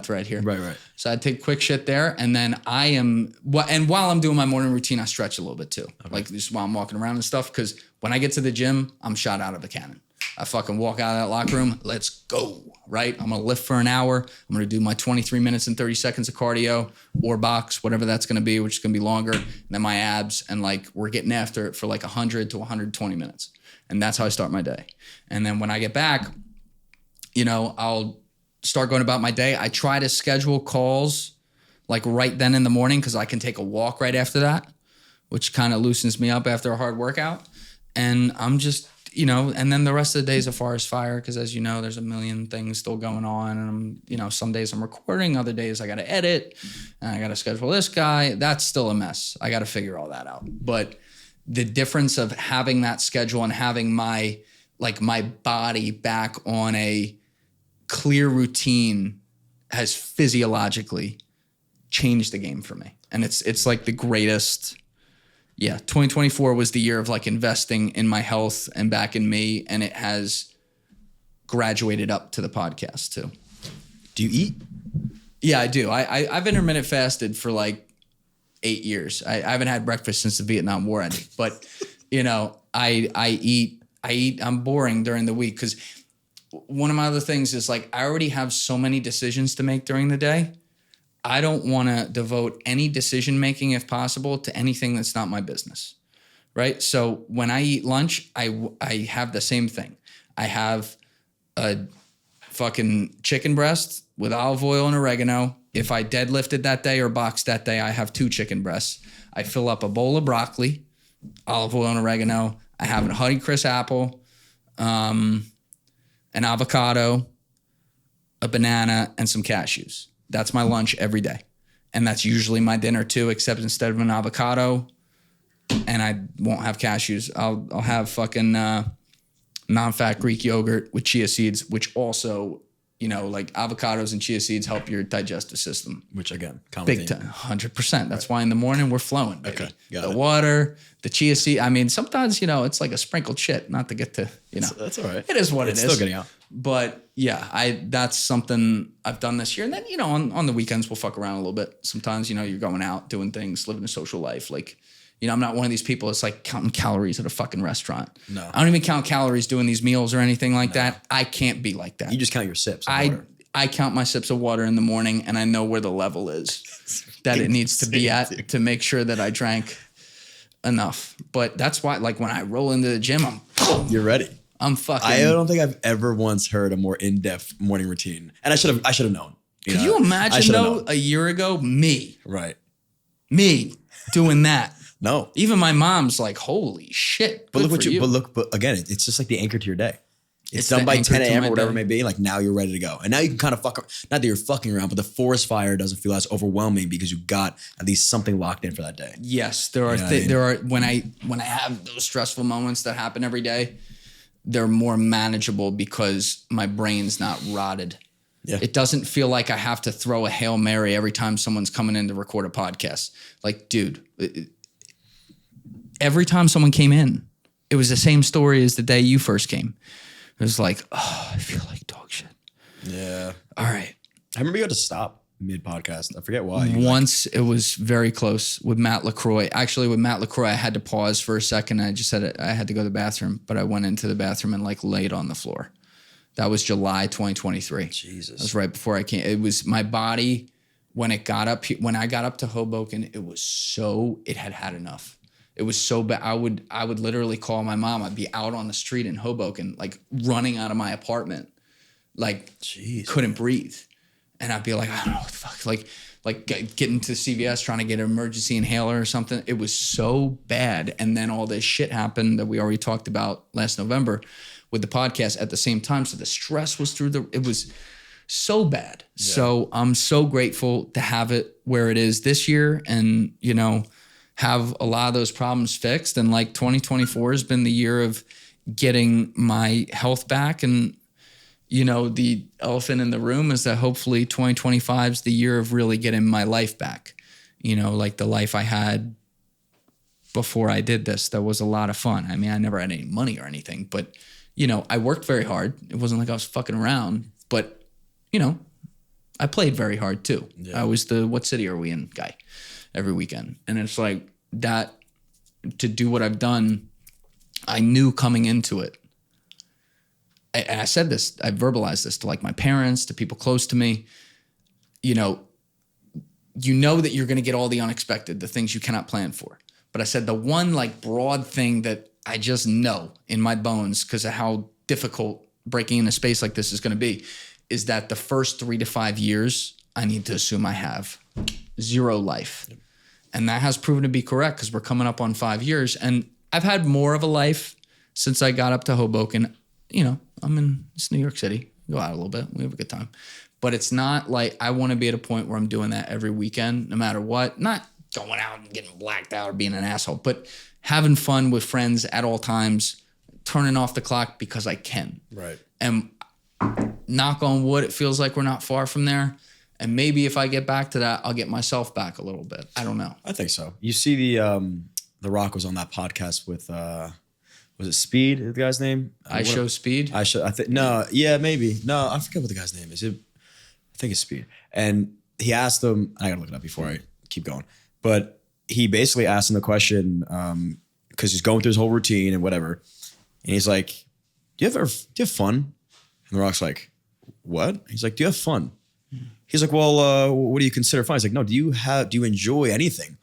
Speaker 1: thread here.
Speaker 2: Right.
Speaker 1: So I take quick shit there. And then and while I'm doing my morning routine, I stretch a little bit too. Okay. Like just while I'm walking around and stuff. Because when I get to the gym, I'm shot out of a cannon. I fucking walk out of that locker room. Let's go, right? I'm going to lift for an hour. I'm going to do my 23 minutes and 30 seconds of cardio or box, whatever that's going to be, which is going to be longer than my abs. And like, we're getting after it for like 100 to 120 minutes. And that's how I start my day. And then when I get back, I'll start going about my day. I try to schedule calls like right then in the morning because I can take a walk right after that, which kind of loosens me up after a hard workout. And I'm just, and then the rest of the day is a forest fire because as you know, there's a million things still going on. And I'm, some days I'm recording, other days I got to edit and I got to schedule this guy. That's still a mess. I got to figure all that out. But the difference of having that schedule and having my body back on a clear routine has physiologically changed the game for me. And it's like the greatest. Yeah. 2024 was the year of like investing in my health and back in me. And it has graduated up to the podcast too.
Speaker 2: Do you eat?
Speaker 1: Yeah, I do. I've intermittent fasted for like 8 years. I haven't had breakfast since the Vietnam War ended, but you know, I eat. I'm boring during the week because one of my other things is like I already have so many decisions to make during the day. I don't want to devote any decision making, if possible, to anything that's not my business, right? So when I eat lunch, I have the same thing. I have a fucking chicken breast with olive oil and oregano. If I deadlifted that day or boxed that day, I have 2 chicken breasts. I fill up a bowl of broccoli, olive oil and oregano. I have a Honey Crisp apple, an avocado, a banana, and some cashews. That's my lunch every day. And that's usually my dinner too, except instead of an avocado, and I won't have cashews, I'll have fucking non-fat Greek yogurt with chia seeds, which also, you know, like avocados and chia seeds help your digestive system.
Speaker 2: Which again,
Speaker 1: big time, 100%. That's why in the morning we're flowing, baby.
Speaker 2: Okay,
Speaker 1: the water, the chia seed. I mean, sometimes, you know, it's like a sprinkled shit, not to get to, you know.
Speaker 2: That's all right.
Speaker 1: It is what
Speaker 2: it's
Speaker 1: it is.
Speaker 2: Still getting out.
Speaker 1: But yeah, that's something I've done this year. And then, you know, on the weekends, we'll fuck around a little bit. Sometimes, you know, you're going out, doing things, living a social life. Like, you know, I'm not one of these people that's like counting calories at a fucking restaurant.
Speaker 2: No.
Speaker 1: I don't even count calories doing these meals or anything like that. I can't be like that.
Speaker 2: You just count your sips of water.
Speaker 1: I count my sips of water in the morning and I know where the level is that it needs to be at to make sure that I drank enough. But that's why, like, when I roll into the gym,
Speaker 2: You're ready.
Speaker 1: I'm fucking.
Speaker 2: I don't think I've ever once heard a more in-depth morning routine. And I should have known.
Speaker 1: Could you imagine though, a year ago, me doing that?
Speaker 2: No.
Speaker 1: Even my mom's like, holy shit.
Speaker 2: But but again, it's just like the anchor to your day. It's done by 10 a.m. or whatever it may be. Like now you're ready to go. And now you can kind of not that you're fucking around, but the forest fire doesn't feel as overwhelming because you got at least something locked in for that day.
Speaker 1: Yes, there are when I have those stressful moments that happen every day, they're more manageable because my brain's not rotted. Yeah. It doesn't feel like I have to throw a Hail Mary every time someone's coming in to record a podcast. Like, dude, every time someone came in, it was the same story as the day you first came. It was like, oh, I feel like dog shit.
Speaker 2: Yeah.
Speaker 1: All right.
Speaker 2: I remember you had to stop mid-podcast. I forget why.
Speaker 1: Once it was very close with Matt LaCroix. Actually, with Matt LaCroix, I had to pause for a second. I just said I had to go to the bathroom, but I went into the bathroom and like laid on the floor. That was July 2023.
Speaker 2: Jesus.
Speaker 1: That was right before I came. It was my body when I got up to Hoboken, it had enough. It was so bad. I would literally call my mom. I'd be out on the street in Hoboken, like running out of my apartment, like couldn't breathe. And I'd be like, I don't know what the fuck, like getting to CVS trying to get an emergency inhaler or something. It was so bad. And then all this shit happened that we already talked about last November with the podcast at the same time. So the stress was it was so bad. Yeah. So I'm so grateful to have it where it is this year and, you know, have a lot of those problems fixed. And like 2024 has been the year of getting my health back. And, you know, the elephant in the room is that hopefully 2025 is the year of really getting my life back. You know, like the life I had before I did this, that was a lot of fun. I mean, I never had any money or anything, but, you know, I worked very hard. It wasn't like I was fucking around, but, you know, I played very hard too. Yeah. I was the what city are we in guy every weekend. And it's like that, to do what I've done, I knew coming into it. I said this, I verbalized this to like my parents, to people close to me, you know that you're going to get all the unexpected, the things you cannot plan for. But I said the one like broad thing that I just know in my bones because of how difficult breaking into space like this is going to be is that the first 3 to 5 years, I need to assume I have zero life. Yep. And that has proven to be correct because we're coming up on 5 years. And I've had more of a life since I got up to Hoboken. You know, it's New York City. Go out a little bit. We have a good time. But it's not like I want to be at a point where I'm doing that every weekend, no matter what. Not going out and getting blacked out or being an asshole, but having fun with friends at all times, turning off the clock because I can.
Speaker 2: Right.
Speaker 1: And knock on wood, it feels like we're not far from there. And maybe if I get back to that, I'll get myself back a little bit. I don't know.
Speaker 2: I think so. You see the Rock was on that podcast with was it Speed, the guy's name?
Speaker 1: Show Speed?
Speaker 2: I think no, yeah, maybe. No, I forget what the guy's name is. I think it's Speed. And he asked him, I gotta look it up before I keep going. But he basically asked him the question, because he's going through his whole routine and whatever. And he's like, do you have fun? And the Rock's like, what? He's like, do you have fun? He's like, well, what do you consider fun? He's like, no, do you enjoy anything?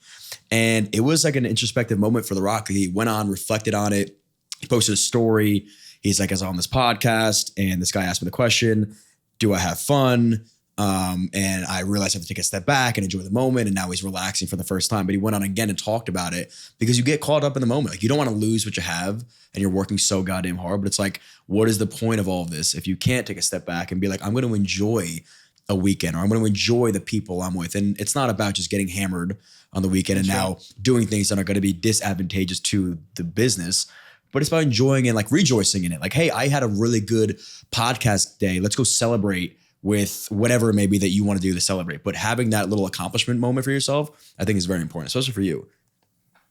Speaker 2: And it was like an introspective moment for The Rock. He went on, reflected on it. He posted a story. He's like, I was on this podcast and this guy asked me the question, do I have fun? And I realized I have to take a step back and enjoy the moment. And now he's relaxing for the first time. But he went on again and talked about it because you get caught up in the moment. Like you don't want to lose what you have and you're working so goddamn hard. But it's like, what is the point of all of this if you can't take a step back and be like, I'm going to enjoy a weekend or I'm going to enjoy the people I'm with. And it's not about just getting hammered on the weekend and now doing things that are going to be disadvantageous to the business, but it's about enjoying and like rejoicing in it. Like, hey, I had a really good podcast day. Let's go celebrate with whatever it may be that you want to do to celebrate. But having that little accomplishment moment for yourself, I think is very important, especially for you.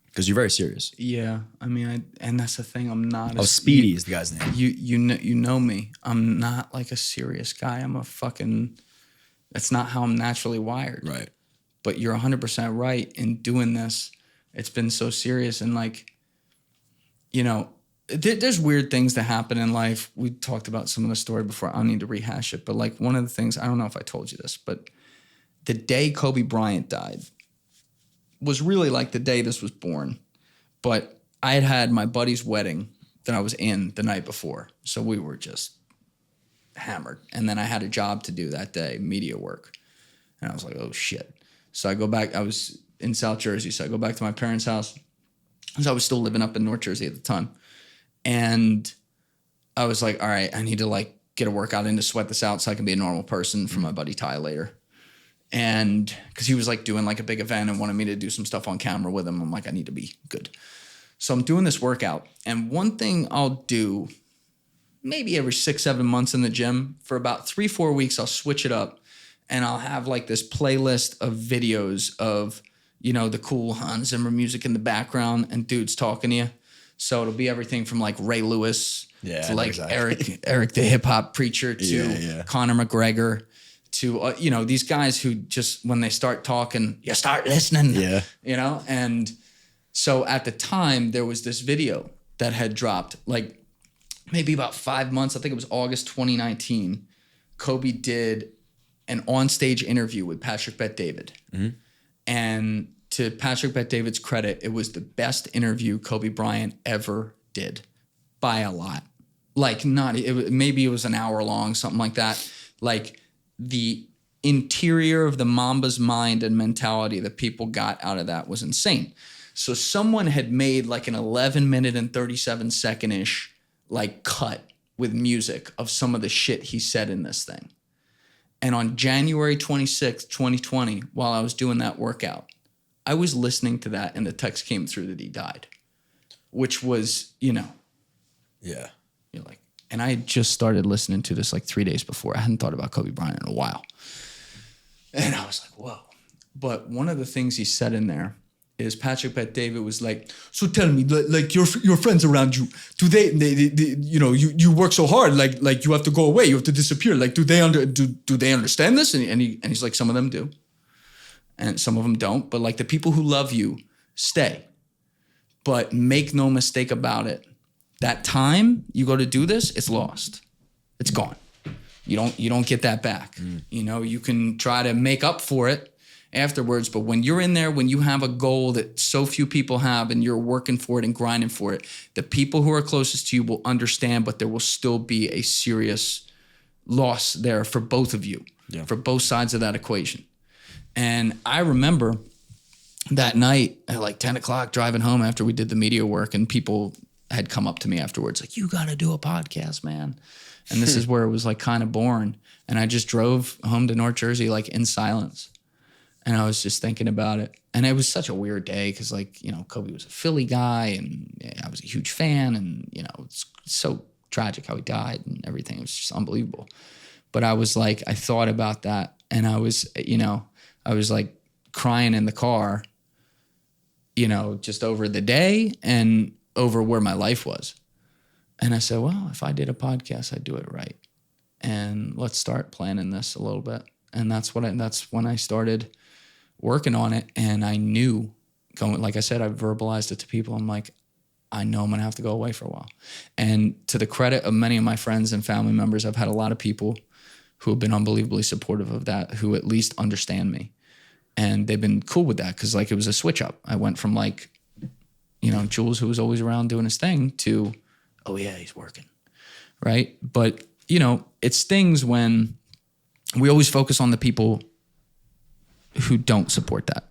Speaker 2: Because you're very serious.
Speaker 1: Yeah, I mean, and that's the thing. I'm not.
Speaker 2: Speedy is the guy's name.
Speaker 1: You know me. I'm not like a serious guy. I'm a fucking. That's not how I'm naturally wired.
Speaker 2: Right.
Speaker 1: But you're 100% right in doing this. It's been so serious and like, you know, there's weird things that happen in life. We talked about some of the story before. I don't need to rehash it. But like one of the things, I don't know if I told you this, but the day Kobe Bryant died was really like the day this was born. But I had my buddy's wedding that I was in the night before. So we were just hammered. And then I had a job to do that day, media work. And I was like, oh shit. So I go back, I was in South Jersey. So I go back to my parents' house. Because I was still living up in North Jersey at the time. And I was like, all right, I need to like get a workout in to sweat this out so I can be a normal person for my buddy Ty later. And because he was like doing like a big event and wanted me to do some stuff on camera with him. I'm like, I need to be good. So I'm doing this workout. And one thing I'll do maybe every 6-7 months in the gym for about 3-4 weeks, I'll switch it up and I'll have like this playlist of videos of, you know, the cool Hans Zimmer music in the background and dudes talking to you. So it'll be everything from like Ray Lewis to like Eric the hip hop preacher to Conor McGregor to, you know, these guys who just, when they start talking, you start listening, you know? And so at the time there was this video that had dropped like maybe about 5 months. I think it was August 2019. Kobe did an onstage interview with Patrick Bet-David. Mm-hmm. And to Patrick Bet-David's credit, it was the best interview Kobe Bryant ever did by a lot. Like maybe it was an hour long, something like that. Like the interior of the Mamba's mind and mentality that people got out of that was insane. So someone had made like an 11 minute and 37 second-ish like cut with music of some of the shit he said in this thing. And on January 26th, 2020, while I was doing that workout, I was listening to that and the text came through that he died, which was, you know.
Speaker 2: Yeah.
Speaker 1: You're like, and I had just started listening to this like 3 days before. I hadn't thought about Kobe Bryant in a while. And I was like, whoa. But one of the things he said in there is Patrick Bet-David was like, so tell me, like your friends around you, do they you know, you work so hard, like you have to go away, you have to disappear. Like, do they understand this? And he's like, some of them do. And some of them don't. But like the people who love you stay. But make no mistake about it. That time you go to do this, it's lost. It's gone. You don't get that back. You know, you can try to make up for it afterwards, but when you're in there, when you have a goal that so few people have and you're working for it and grinding for it, the people who are closest to you will understand, but there will still be a serious loss there for both of you, for both sides of that equation. And I remember that night at like 10 o'clock driving home after we did the media work, and people had come up to me afterwards like, you got to do a podcast, man. And this is where it was like kind of born. And I just drove home to North Jersey like in silence. And I was just thinking about it. And it was such a weird day because, like, you know, Kobe was a Philly guy and I was a huge fan. And, you know, it's so tragic how he died and everything. It was just unbelievable. But I was like, I thought about that. And I was, you know, I was like crying in the car, you know, just over the day and over where my life was. And I said, well, if I did a podcast, I'd do it right. And let's start planning this a little bit. And that's when I started working on it. And I knew like I said, I verbalized it to people. I'm like, I know I'm going to have to go away for a while. And to the credit of many of my friends and family members, I've had a lot of people who have been unbelievably supportive of that, who at least understand me. And they've been cool with that because, like, it was a switch up. I went from, like, you know, Jules, who was always around doing his thing, to, oh, yeah, he's working, right? But, you know, it stings when we always focus on the people who don't support that,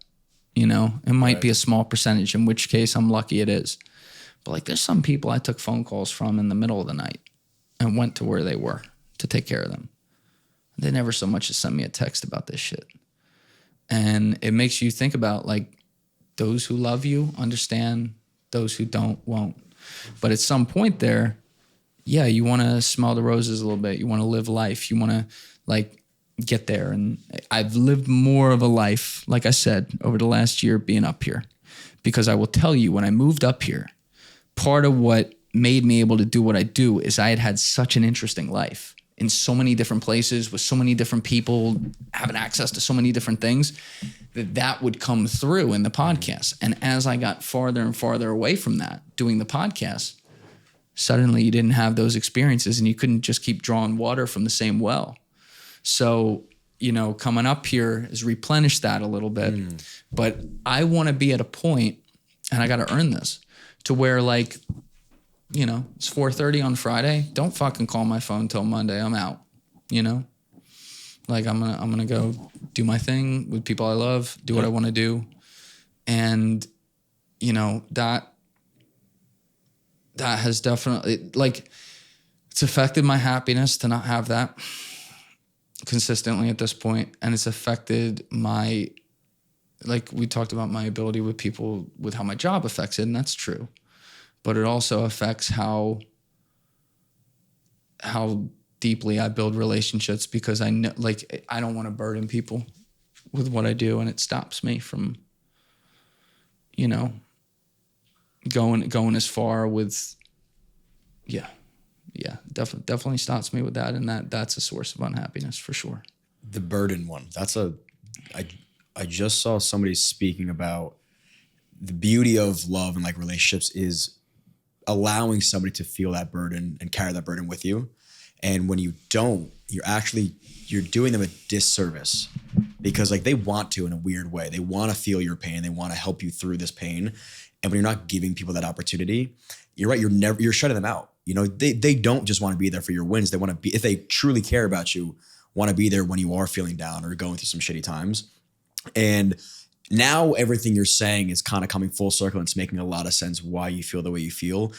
Speaker 1: you know? It might be a small percentage, in which case I'm lucky it is. But, like, there's some people I took phone calls from in the middle of the night and went to where they were to take care of them. They never so much as sent me a text about this shit. And it makes you think about, like, those who love you understand, those who don't won't. But at some point there, yeah, you want to smell the roses a little bit. You want to live life. You want to, like, get there. And I've lived more of a life, like I said, over the last year being up here. Because I will tell you, when I moved up here, part of what made me able to do what I do is I had such an interesting life in so many different places with so many different people, having access to so many different things, that would come through in the podcast. And as I got farther and farther away from that, doing the podcast, suddenly you didn't have those experiences and you couldn't just keep drawing water from the same well. So, you know, coming up here has replenished that a little bit. But I want to be at a point, and I got to earn this, to where, like, you know, it's 4:30 on Friday. Don't fucking call my phone till Monday. I'm out, you know? Like, I'm gonna go do my thing with people I love, do what I want to do. And, you know, that has definitely, like, it's affected my happiness to not have that consistently at this point. And it's affected my, like we talked about, my ability with people, with how my job affects it, and that's true. But it also affects how deeply I build relationships, because I know, like, I don't want to burden people with what I do, and it stops me from, you know, going as far with, definitely stops me with that, and that's a source of unhappiness for sure.
Speaker 2: The burden one. I just saw somebody speaking about the beauty of love and, like, relationships is allowing somebody to feel that burden and carry that burden with you. And when you don't, you're doing them a disservice, because, like, they want to, in a weird way. They want to feel your pain. They want to help you through this pain. And when you're not giving people that opportunity, you're right. You're shutting them out. You know, they don't just want to be there for your wins. They want to be, if they truly care about you, want to be there when you are feeling down or going through some shitty times. And now everything you're saying is kind of coming full circle, and it's making a lot of sense why you feel the way you feel.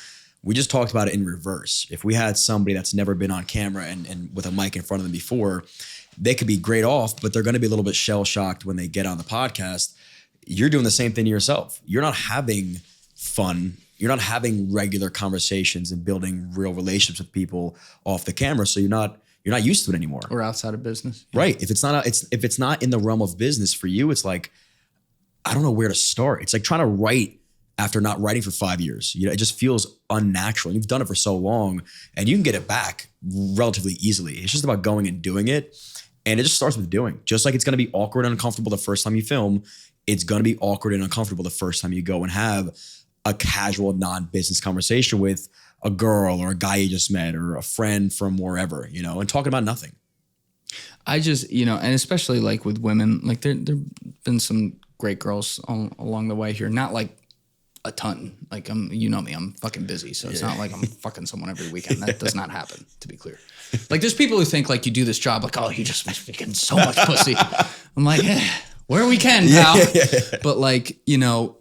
Speaker 2: We just talked about it in reverse. If we had somebody that's never been on camera and with a mic in front of them before, they could be great off, but they're going to be a little bit shell-shocked when they get on the podcast. You're doing the same thing to yourself. You're not having fun. You're not having regular conversations and building real relationships with people off the camera. So you're not used to it anymore.
Speaker 1: Or outside of business.
Speaker 2: Right. If it's not in the realm of business for you, it's like, I don't know where to start. It's like trying to write after not writing for 5 years. You know, it just feels unnatural. You've done it for so long, and you can get it back relatively easily. It's just about going and doing it. And it just starts with doing. Just like it's going to be awkward and uncomfortable the first time you film, it's going to be awkward and uncomfortable the first time you go and have a casual, non-business conversation with a girl or a guy you just met or a friend from wherever, you know, and talking about nothing.
Speaker 1: I just, you know, and especially, like, with women, like, there've been some great girls along the way here. Not like a ton. Like, you know me, I'm fucking busy. So it's not like I'm fucking someone every weekend. That does not happen, to be clear. Like, there's people who think, like, you do this job, like, oh, you just must be getting so much pussy. I'm like, where we can, pal. But, like, you know,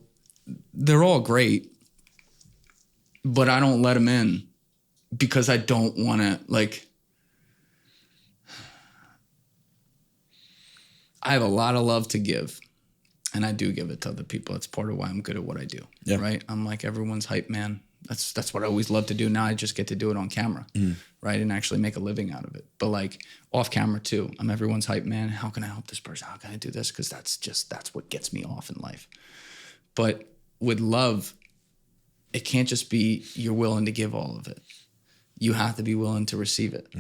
Speaker 1: they're all great, but I don't let them in because I don't want to, like, I have a lot of love to give, and I do give it to other people. It's part of why I'm good at what I do, right? I'm like everyone's hype man. That's what I always love to do. Now I just get to do it on camera, right? And actually make a living out of it. But like off camera too, I'm everyone's hype man. How can I help this person? How can I do this? Because that's what gets me off in life. But with love, it can't just be you're willing to give all of it. You have to be willing to receive it.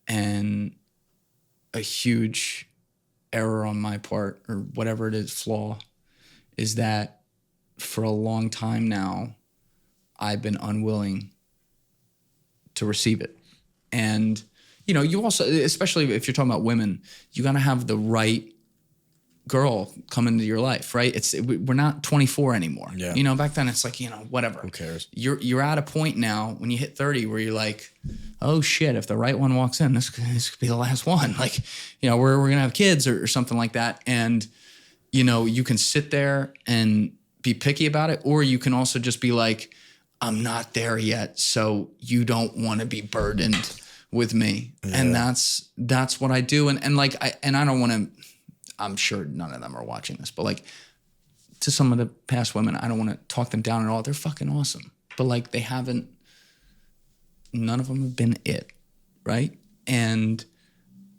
Speaker 1: And a huge error on my part, or whatever it is, flaw, is that for a long time now, I've been unwilling to receive it. And, you know, you also, especially if you're talking about women, you got to have the right girl come into your life, right? We're not 24 anymore.
Speaker 2: Yeah.
Speaker 1: You know, back then it's like, you know, whatever.
Speaker 2: Who cares?
Speaker 1: You're at a point now when you hit 30 where you're like, oh shit, if the right one walks in, this could be the last one. Like, you know, we're going to have kids or something like that. And, you know, you can sit there and be picky about it, or you can also just be like, I'm not there yet, so you don't want to be burdened with me. Yeah. And that's what I do. And like, I don't want to, I'm sure none of them are watching this, but like to some of the past women, I don't want to talk them down at all. They're fucking awesome. But like none of them have been it, right? And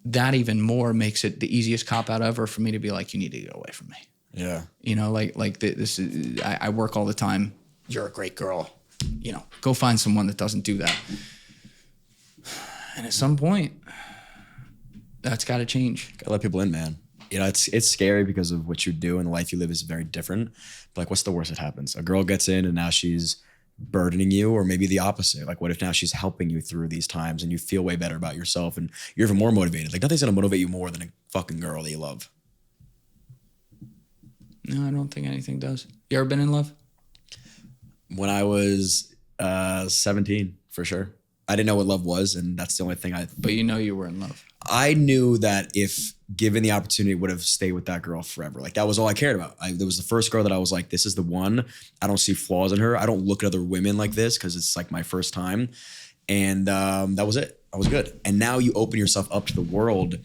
Speaker 1: that even more makes it the easiest cop out ever for me to be like, you need to get away from me. Yeah. You know, like this is, I work all the time. You're a great girl. You know, go find someone that doesn't do that. And at some point, that's got to change.
Speaker 2: Gotta let people in, man. You know, it's scary because of what you do and the life you live is very different. But like, what's the worst that happens? A girl gets in and now she's burdening you, or maybe the opposite. Like, what if now she's helping you through these times and you feel way better about yourself and you're even more motivated? Like, nothing's gonna motivate you more than a fucking girl that you love.
Speaker 1: No, I don't think anything does. You ever been in love?
Speaker 2: When I was 17, for sure. I didn't know what love was, and that's the only thing
Speaker 1: But you know you were in love.
Speaker 2: I knew that if given the opportunity, would have stayed with that girl forever. Like, that was all I cared about. There was the first girl that I was like, this is the one. I don't see flaws in her. I don't look at other women like this because it's like my first time. And that was it. I was good. And now you open yourself up to the world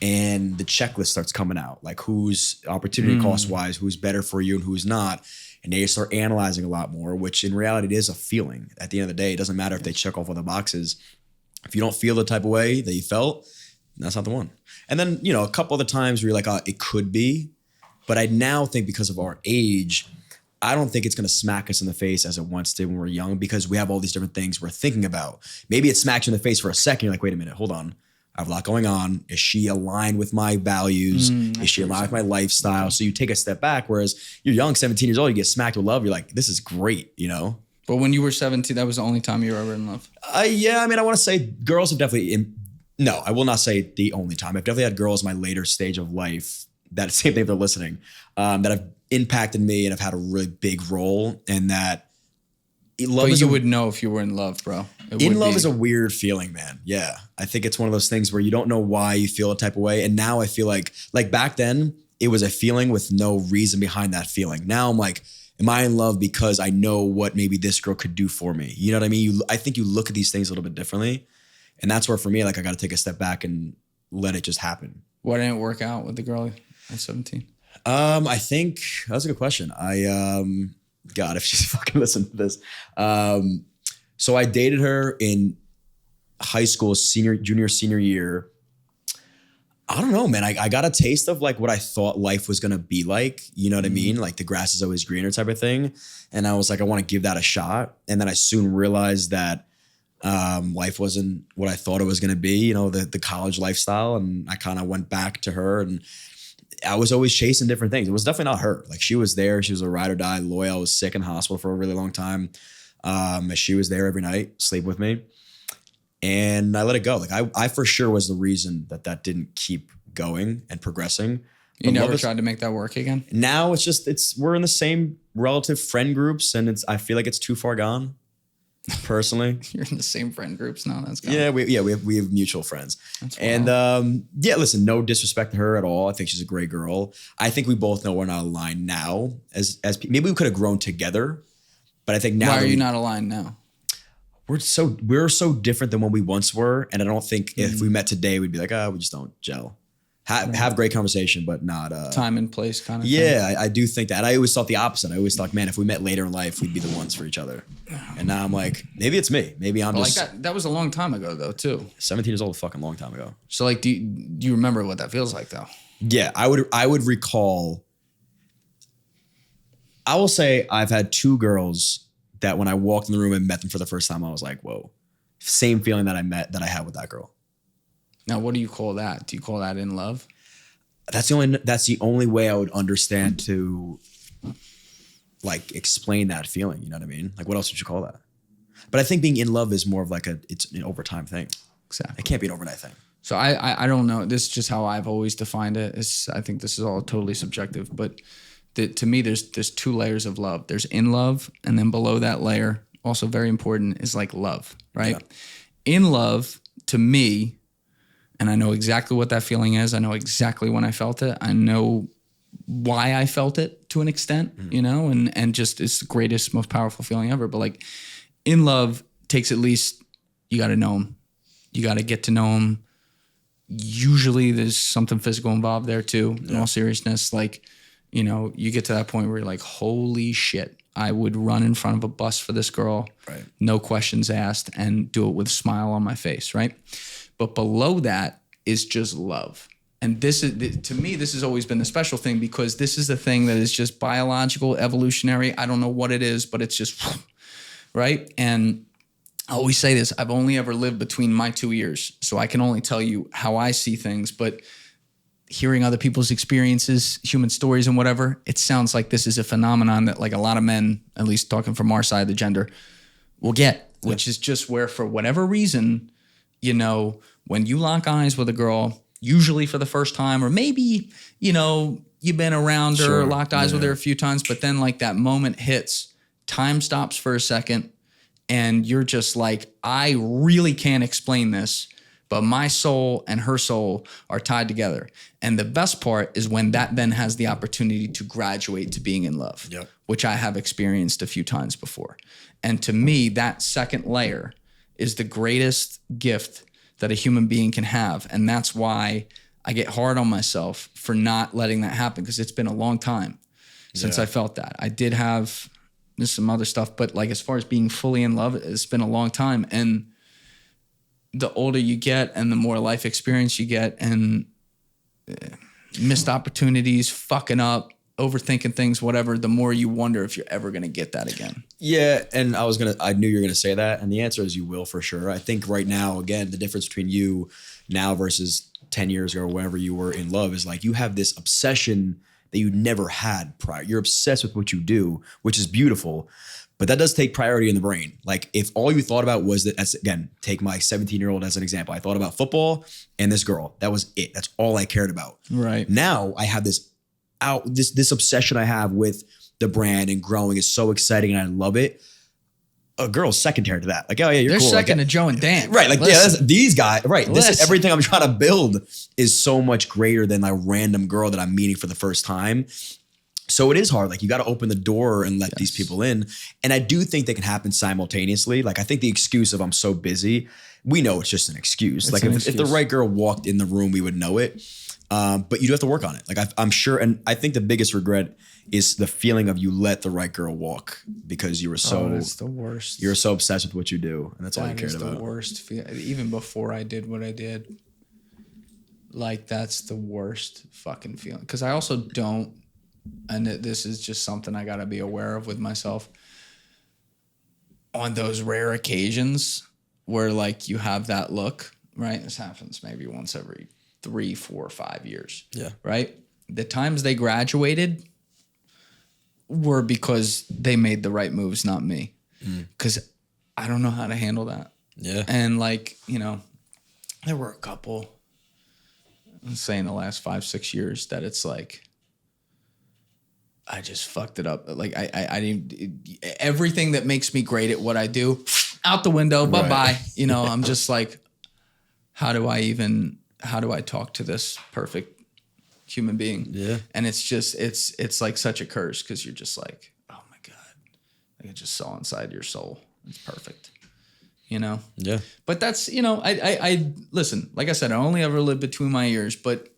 Speaker 2: and the checklist starts coming out. Like, who's opportunity cost wise, who's better for you and who's not. And they start analyzing a lot more, which in reality it is a feeling. At the end of the day, it doesn't matter if they check off all the boxes. If you don't feel the type of way that you felt, that's not the one. And then, you know, a couple other times where you're like, oh, it could be. But I now think because of our age, I don't think it's going to smack us in the face as it once did when we were young, because we have all these different things we're thinking about. Maybe it smacks you in the face for a second. You're like, wait a minute, hold on. I have a lot going on. Is she aligned with my values? Is she aligned with my lifestyle? So you take a step back, whereas you're young, 17 years old, you get smacked with love. You're like, this is great, you know?
Speaker 1: But when you were 17, that was the only time you were ever in love?
Speaker 2: Yeah, I mean, I want to say girls have definitely, no, I will not say the only time. I've definitely had girls in my later stage of life, that same thing if they're listening, that have impacted me and have had a really big role, and that love
Speaker 1: but you would know if you were in love, bro.
Speaker 2: In love is a weird feeling, man. Yeah. I think it's one of those things where you don't know why you feel a type of way. And now I feel like back then it was a feeling with no reason behind that feeling. Now I'm like, am I in love because I know what maybe this girl could do for me? You know what I mean? I think you look at these things a little bit differently. And that's where for me, like, I got to take a step back and let it just happen.
Speaker 1: Why didn't it work out with the girl at 17?
Speaker 2: I think that's a good question. God, if she's fucking listening to this. So I dated her in high school, junior, senior year. I don't know, man. I got a taste of like what I thought life was going to be like. You know what I mean? Like, the grass is always greener type of thing. And I was like, I want to give that a shot. And then I soon realized that life wasn't what I thought it was going to be, you know, the college lifestyle. And I kind of went back to her, and I was always chasing different things. It was definitely not her. Like, she was there. She was a ride or die loyal. I was sick in hospital for a really long time. She was there every night, sleep with me. And I let it go. Like, I for sure was the reason that didn't keep going and progressing.
Speaker 1: You never tried to make that work again?
Speaker 2: Now we're in the same relative friend groups, and I feel like it's too far gone. Personally,
Speaker 1: you're in the same friend groups now. That's gone.
Speaker 2: Yeah, we have mutual friends.
Speaker 1: That's
Speaker 2: and listen, no disrespect to her at all. I think she's a great girl. I think we both know we're not aligned now. As maybe we could have grown together, but I think now.
Speaker 1: Why are you not aligned now?
Speaker 2: We're so different than when we once were, and I don't think if we met today we'd be like, we just don't gel. have great conversation, but not
Speaker 1: time and place kind of thing.
Speaker 2: Yeah, I do think that. I always thought the opposite. I always thought, man, if we met later in life, we'd be the ones for each other. And now I'm like, maybe it's me. Maybe I'm just
Speaker 1: like that was a long time ago though too.
Speaker 2: 17 years old, a fucking long time ago.
Speaker 1: So like, do you remember what that feels like though?
Speaker 2: Yeah, I would recall. I will say I've had 2 girls that when I walked in the room and met them for the first time, I was like, whoa, same feeling that I had with that girl.
Speaker 1: Now, what do you call that? Do you call that in love?
Speaker 2: That's the only way I would understand to like explain that feeling. You know what I mean? Like, what else would you call that? But I think being in love is more of like it's an overtime thing.
Speaker 1: Exactly.
Speaker 2: It can't be an overnight thing.
Speaker 1: So I don't know. This is just how I've always defined it. I think this is all totally subjective, but to me, there's 2 layers of love. There's in love, and then below that layer, also very important, is like love, right? Yeah. In love, to me, and I know exactly what that feeling is. I know exactly when I felt it. I know why I felt it to an extent, you know, and just it's the greatest, most powerful feeling ever. But like in love takes at least, you got to know him. You got to get to know him. Usually there's something physical involved there too, in all seriousness. Like, you know, you get to that point where you're like, holy shit, I would run in front of a bus for this girl. Right. No questions asked, and do it with a smile on my face, right? But below that is just love. And this is, to me, this has always been the special thing, because this is the thing that is just biological, evolutionary. I don't know what it is, but it's just, right? And I always say this, I've only ever lived between my 2 ears, so I can only tell you how I see things, but hearing other people's experiences, human stories and whatever, it sounds like this is a phenomenon that like a lot of men, at least talking from our side of the gender, will get, which is just where for whatever reason, you know, when you lock eyes with a girl, usually for the first time, or maybe, you know, you've been around her, locked eyes with her a few times, but then like that moment hits, time stops for a second, and you're just like, I really can't explain this, but my soul and her soul are tied together. And the best part is when that then has the opportunity to graduate to being in love, which I have experienced a few times before. And to me, that second layer is the greatest gift that a human being can have. And that's why I get hard on myself for not letting that happen, because it's been a long time since I felt that. I did have some other stuff, but like as far as being fully in love, it's been a long time. And the older you get and the more life experience you get, and missed opportunities, fucking up, overthinking things, whatever, the more you wonder if you're ever going to get that again.
Speaker 2: Yeah. And I knew you were going to say that. And the answer is you will, for sure. I think right now, again, the difference between you now versus 10 years ago, or whenever you were in love, is like you have this obsession that you never had prior. You're obsessed with what you do, which is beautiful, but that does take priority in the brain. Like if all you thought about was that, as again, take my 17-year-old as an example. I thought about football and this girl. That was it. That's all I cared about. Right. Now I have this obsession I have with the brand and growing is so exciting and I love it. A girl's secondary to that. Like, oh yeah, you're
Speaker 1: They're
Speaker 2: cool.
Speaker 1: second to Joe and Dan.
Speaker 2: Right. Like, these guys, right. This is everything I'm trying to build is so much greater than a random girl that I'm meeting for the first time. So it is hard. Like you got to open the door and let these people in. And I do think they can happen simultaneously. Like I think the excuse of I'm so busy, we know it's just an excuse. Like if the right girl walked in the room, we would know it. But you do have to work on it. Like I'm sure. And I think the biggest regret is the feeling of you let the right girl walk because you were
Speaker 1: it's the worst.
Speaker 2: You're so obsessed with what you do. And that's all you cared about.
Speaker 1: The worst. Even before I did what I did, like that's the worst fucking feeling. Because I also don't, and this is just something I got to be aware of with myself, on those rare occasions where like you have that look, right? This happens maybe once every 3, 4, 5 years. Yeah. Right? The times they graduated were because they made the right moves, not me. Because I don't know how to handle that. Yeah. And like, you know, there were a couple, I'm saying the last 5, 6 years that it's like, I just fucked it up. Like I didn't, everything that makes me great at what I do, out the window, bye bye. You know, I'm just like, how do I talk to this perfect human being? Yeah. And it's just, it's like such a curse, because you're just like, oh my God, I just saw inside your soul. It's perfect. You know? Yeah. But that's, you know, I listen, like I said, I only ever lived between my ears, but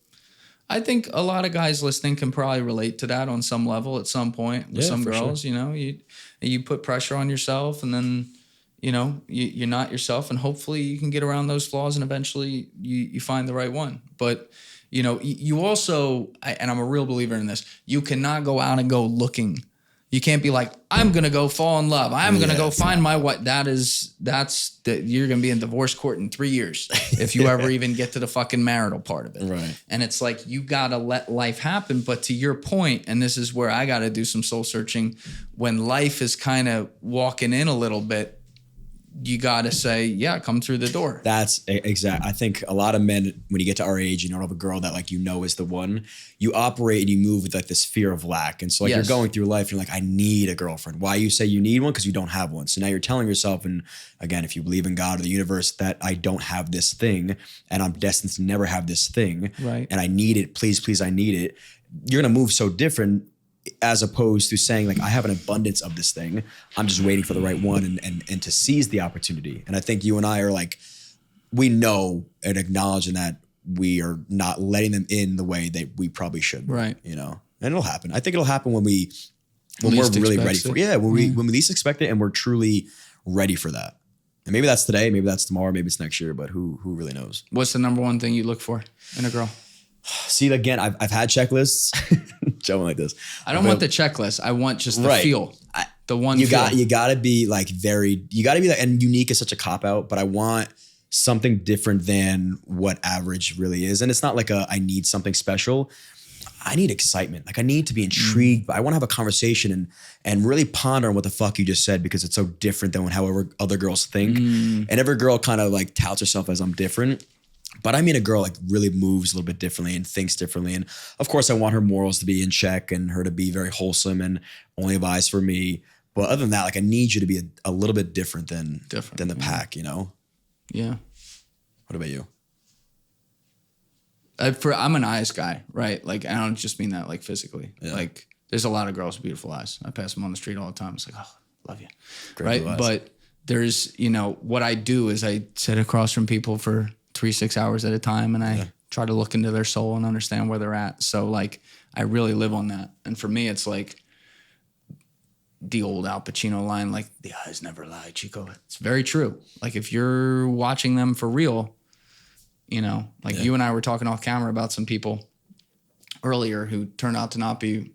Speaker 1: I think a lot of guys listening can probably relate to that on some level at some point with some girls. Sure. You know, you put pressure on yourself, and then you're not yourself, and hopefully you can get around those flaws, and eventually you find the right one. But you also, and I'm a real believer in this, you cannot go out and go looking. You can't be like, I'm going to go fall in love. I'm going to go find my wife. You're going to be in divorce court in 3 years if you ever even get to the fucking marital part of it.
Speaker 2: Right.
Speaker 1: And it's like, you got to let life happen. But to your point, and this is where I got to do some soul searching, when life is kind of walking in a little bit, you got to say, yeah, come through the door.
Speaker 2: That's exact. I think a lot of men, when you get to our age, you don't have a girl that like, is the one, you operate and you move with like this fear of lack. And so like you're going through life, you're like, I need a girlfriend. Why you say you need one? Because you don't have one. So now you're telling yourself, and again, if you believe in God or the universe, that I don't have this thing and I'm destined to never have this thing.
Speaker 1: Right.
Speaker 2: And I need it. Please, I need it. You're going to move so different, as opposed to saying like, I have an abundance of this thing. I'm just waiting for the right one and to seize the opportunity. And I think you and I are like, we know and acknowledging that we are not letting them in the way that we probably should.
Speaker 1: Right.
Speaker 2: And it'll happen. I think it'll happen when we're really ready for it. Yeah. When we least expect it and we're truly ready for that. And maybe that's today, maybe that's tomorrow, maybe it's next year, but who really knows?
Speaker 1: What's the number one thing you look for in a girl?
Speaker 2: See, again, I've had checklists. Joking like this.
Speaker 1: I don't want the checklist. I want just the feel. The one
Speaker 2: you got to be like and unique is such a cop out, but I want something different than what average really is. And it's not like I need something special. I need excitement. Like I need to be intrigued, but I want to have a conversation and really ponder on what the fuck you just said, because it's so different than however other girls think. And every girl kind of like touts herself as I'm different. But I mean, a girl like really moves a little bit differently and thinks differently. And of course I want her morals to be in check and her to be very wholesome and only have eyes for me. But other than that, like I need you to be a little bit different than the pack,
Speaker 1: Yeah.
Speaker 2: What about you?
Speaker 1: I'm an eyes guy, right? Like, I don't just mean that like physically. Yeah. Like there's a lot of girls with beautiful eyes. I pass them on the street all the time. It's like, oh, love you. Great, right. But there's, what I do is I sit across from people for 3-6 hours at a time, and I try to look into their soul and understand where they're at. So like, I really live on that. And for me, it's like the old Al Pacino line, like the eyes never lie, Chico. It's very true. Like if you're watching them for real, you and I were talking off camera about some people earlier who turned out to not be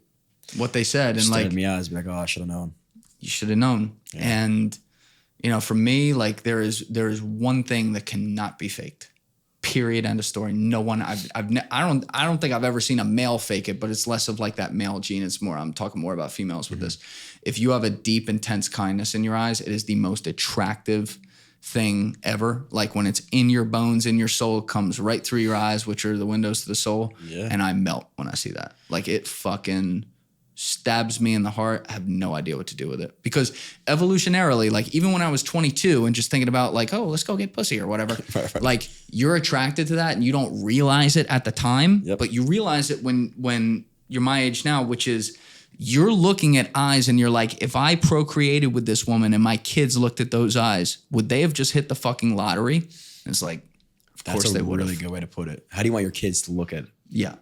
Speaker 1: what they said. And like,
Speaker 2: me eyes, be like, oh, I should have known.
Speaker 1: You should have known. Yeah. And, for me, like there is one thing that cannot be faked. Period. End of story. No one. I don't think I've ever seen a male fake it, but it's less of like that male gene. It's more. I'm talking more about females with this. If you have a deep, intense kindness in your eyes, it is the most attractive thing ever. Like when it's in your bones, in your soul, it comes right through your eyes, which are the windows to the soul. Yeah. And I melt when I see that. Like it fucking stabs me in the heart. I have no idea what to do with it, because evolutionarily, like even when I was 22 and just thinking about like, oh, let's go get pussy or whatever, like you're attracted to that and you don't realize it at the time, but you realize it when you're my age now, which is you're looking at eyes and you're like, if I procreated with this woman and my kids looked at those eyes, would they have just hit the fucking lottery? And it's like, of course they would. That's a really
Speaker 2: good way to put it. How do you want your kids to look at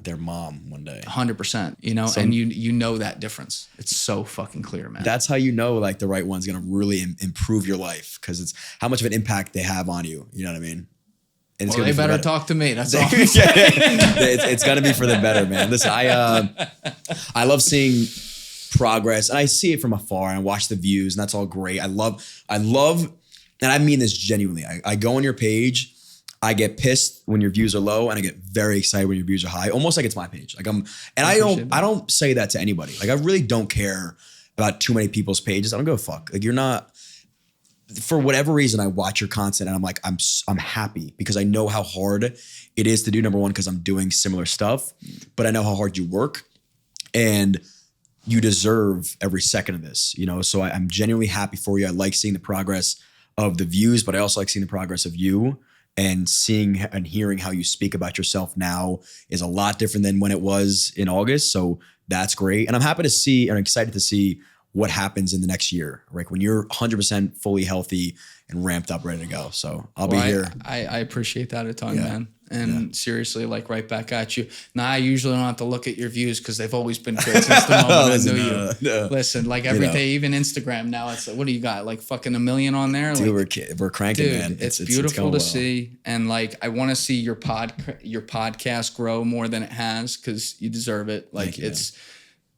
Speaker 2: their mom one day?
Speaker 1: 100%, and you know that difference. It's so fucking clear, man.
Speaker 2: That's how you know like the right one's going to really improve your life, because it's how much of an impact they have on you. You know what I mean? And
Speaker 1: well, they better talk to me. That's all.
Speaker 2: It's going to be for the better, man. Listen, I love seeing progress, and I see it from afar, and I watch the views, and that's all great. I love, and I mean this genuinely. I go on your page, I get pissed when your views are low, and I get very excited when your views are high. Almost like it's my page. Like I don't say that to anybody. Like I really don't care about too many people's pages. I don't give a fuck. Like you're not. For whatever reason, I watch your content and I'm like, I'm happy because I know how hard it is to do. Number one, because I'm doing similar stuff, but I know how hard you work, and you deserve every second of this, So I'm genuinely happy for you. I like seeing the progress of the views, but I also like seeing the progress of you, and seeing and hearing how you speak about yourself now is a lot different than when it was in August. So that's great. And I'm happy to see and excited to see what happens in the next year, right? When you're 100% fully healthy and ramped up, ready to go. So I'll be here.
Speaker 1: I appreciate that a ton, man. And seriously, like right back at you. Now, I usually don't have to look at your views because they've always been good since the moment I knew you.
Speaker 2: No.
Speaker 1: Listen, like every day, even Instagram now, it's like, what do you got? Like fucking 1 million on there?
Speaker 2: Dude,
Speaker 1: like,
Speaker 2: we're cranking,
Speaker 1: dude,
Speaker 2: man.
Speaker 1: It's beautiful to see. And like, I want to see your podcast grow more than it has because you deserve it. Like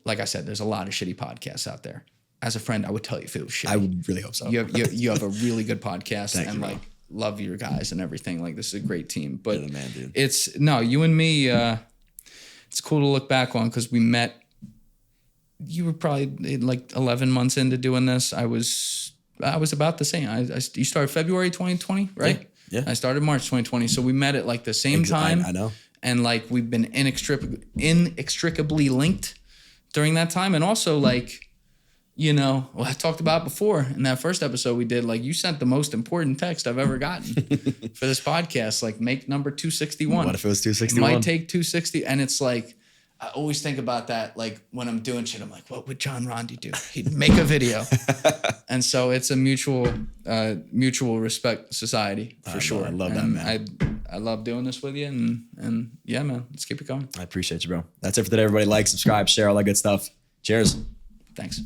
Speaker 1: like I said, there's a lot of shitty podcasts out there. As a friend, I would tell you if it was shitty.
Speaker 2: I would really hope so.
Speaker 1: You have a really good podcast. Thank you, like, love your guys and everything. Like, this is a great team. But
Speaker 2: you're the man, dude.
Speaker 1: It's you and me. It's cool to look back on because we met. You were probably like 11 months into doing this. I was about the same. You started February 2020, right?
Speaker 2: Yeah.
Speaker 1: I started March 2020. So we met at like the same time.
Speaker 2: I know.
Speaker 1: And like we've been inextricably linked during that time, and also like. I talked about before in that first episode we did, like you sent the most important text I've ever gotten for this podcast, like make number 261.
Speaker 2: What if it was 261?
Speaker 1: Might take 260. And it's like, I always think about that. Like when I'm doing shit, I'm like, what would John Rondi do? He'd make a video. And so it's a mutual respect society for sure.
Speaker 2: I love that, man.
Speaker 1: I love doing this with you and yeah, man, let's keep it going.
Speaker 2: I appreciate you, bro. That's it for today, everybody. Like, subscribe, share, all that good stuff. Cheers.
Speaker 1: Thanks.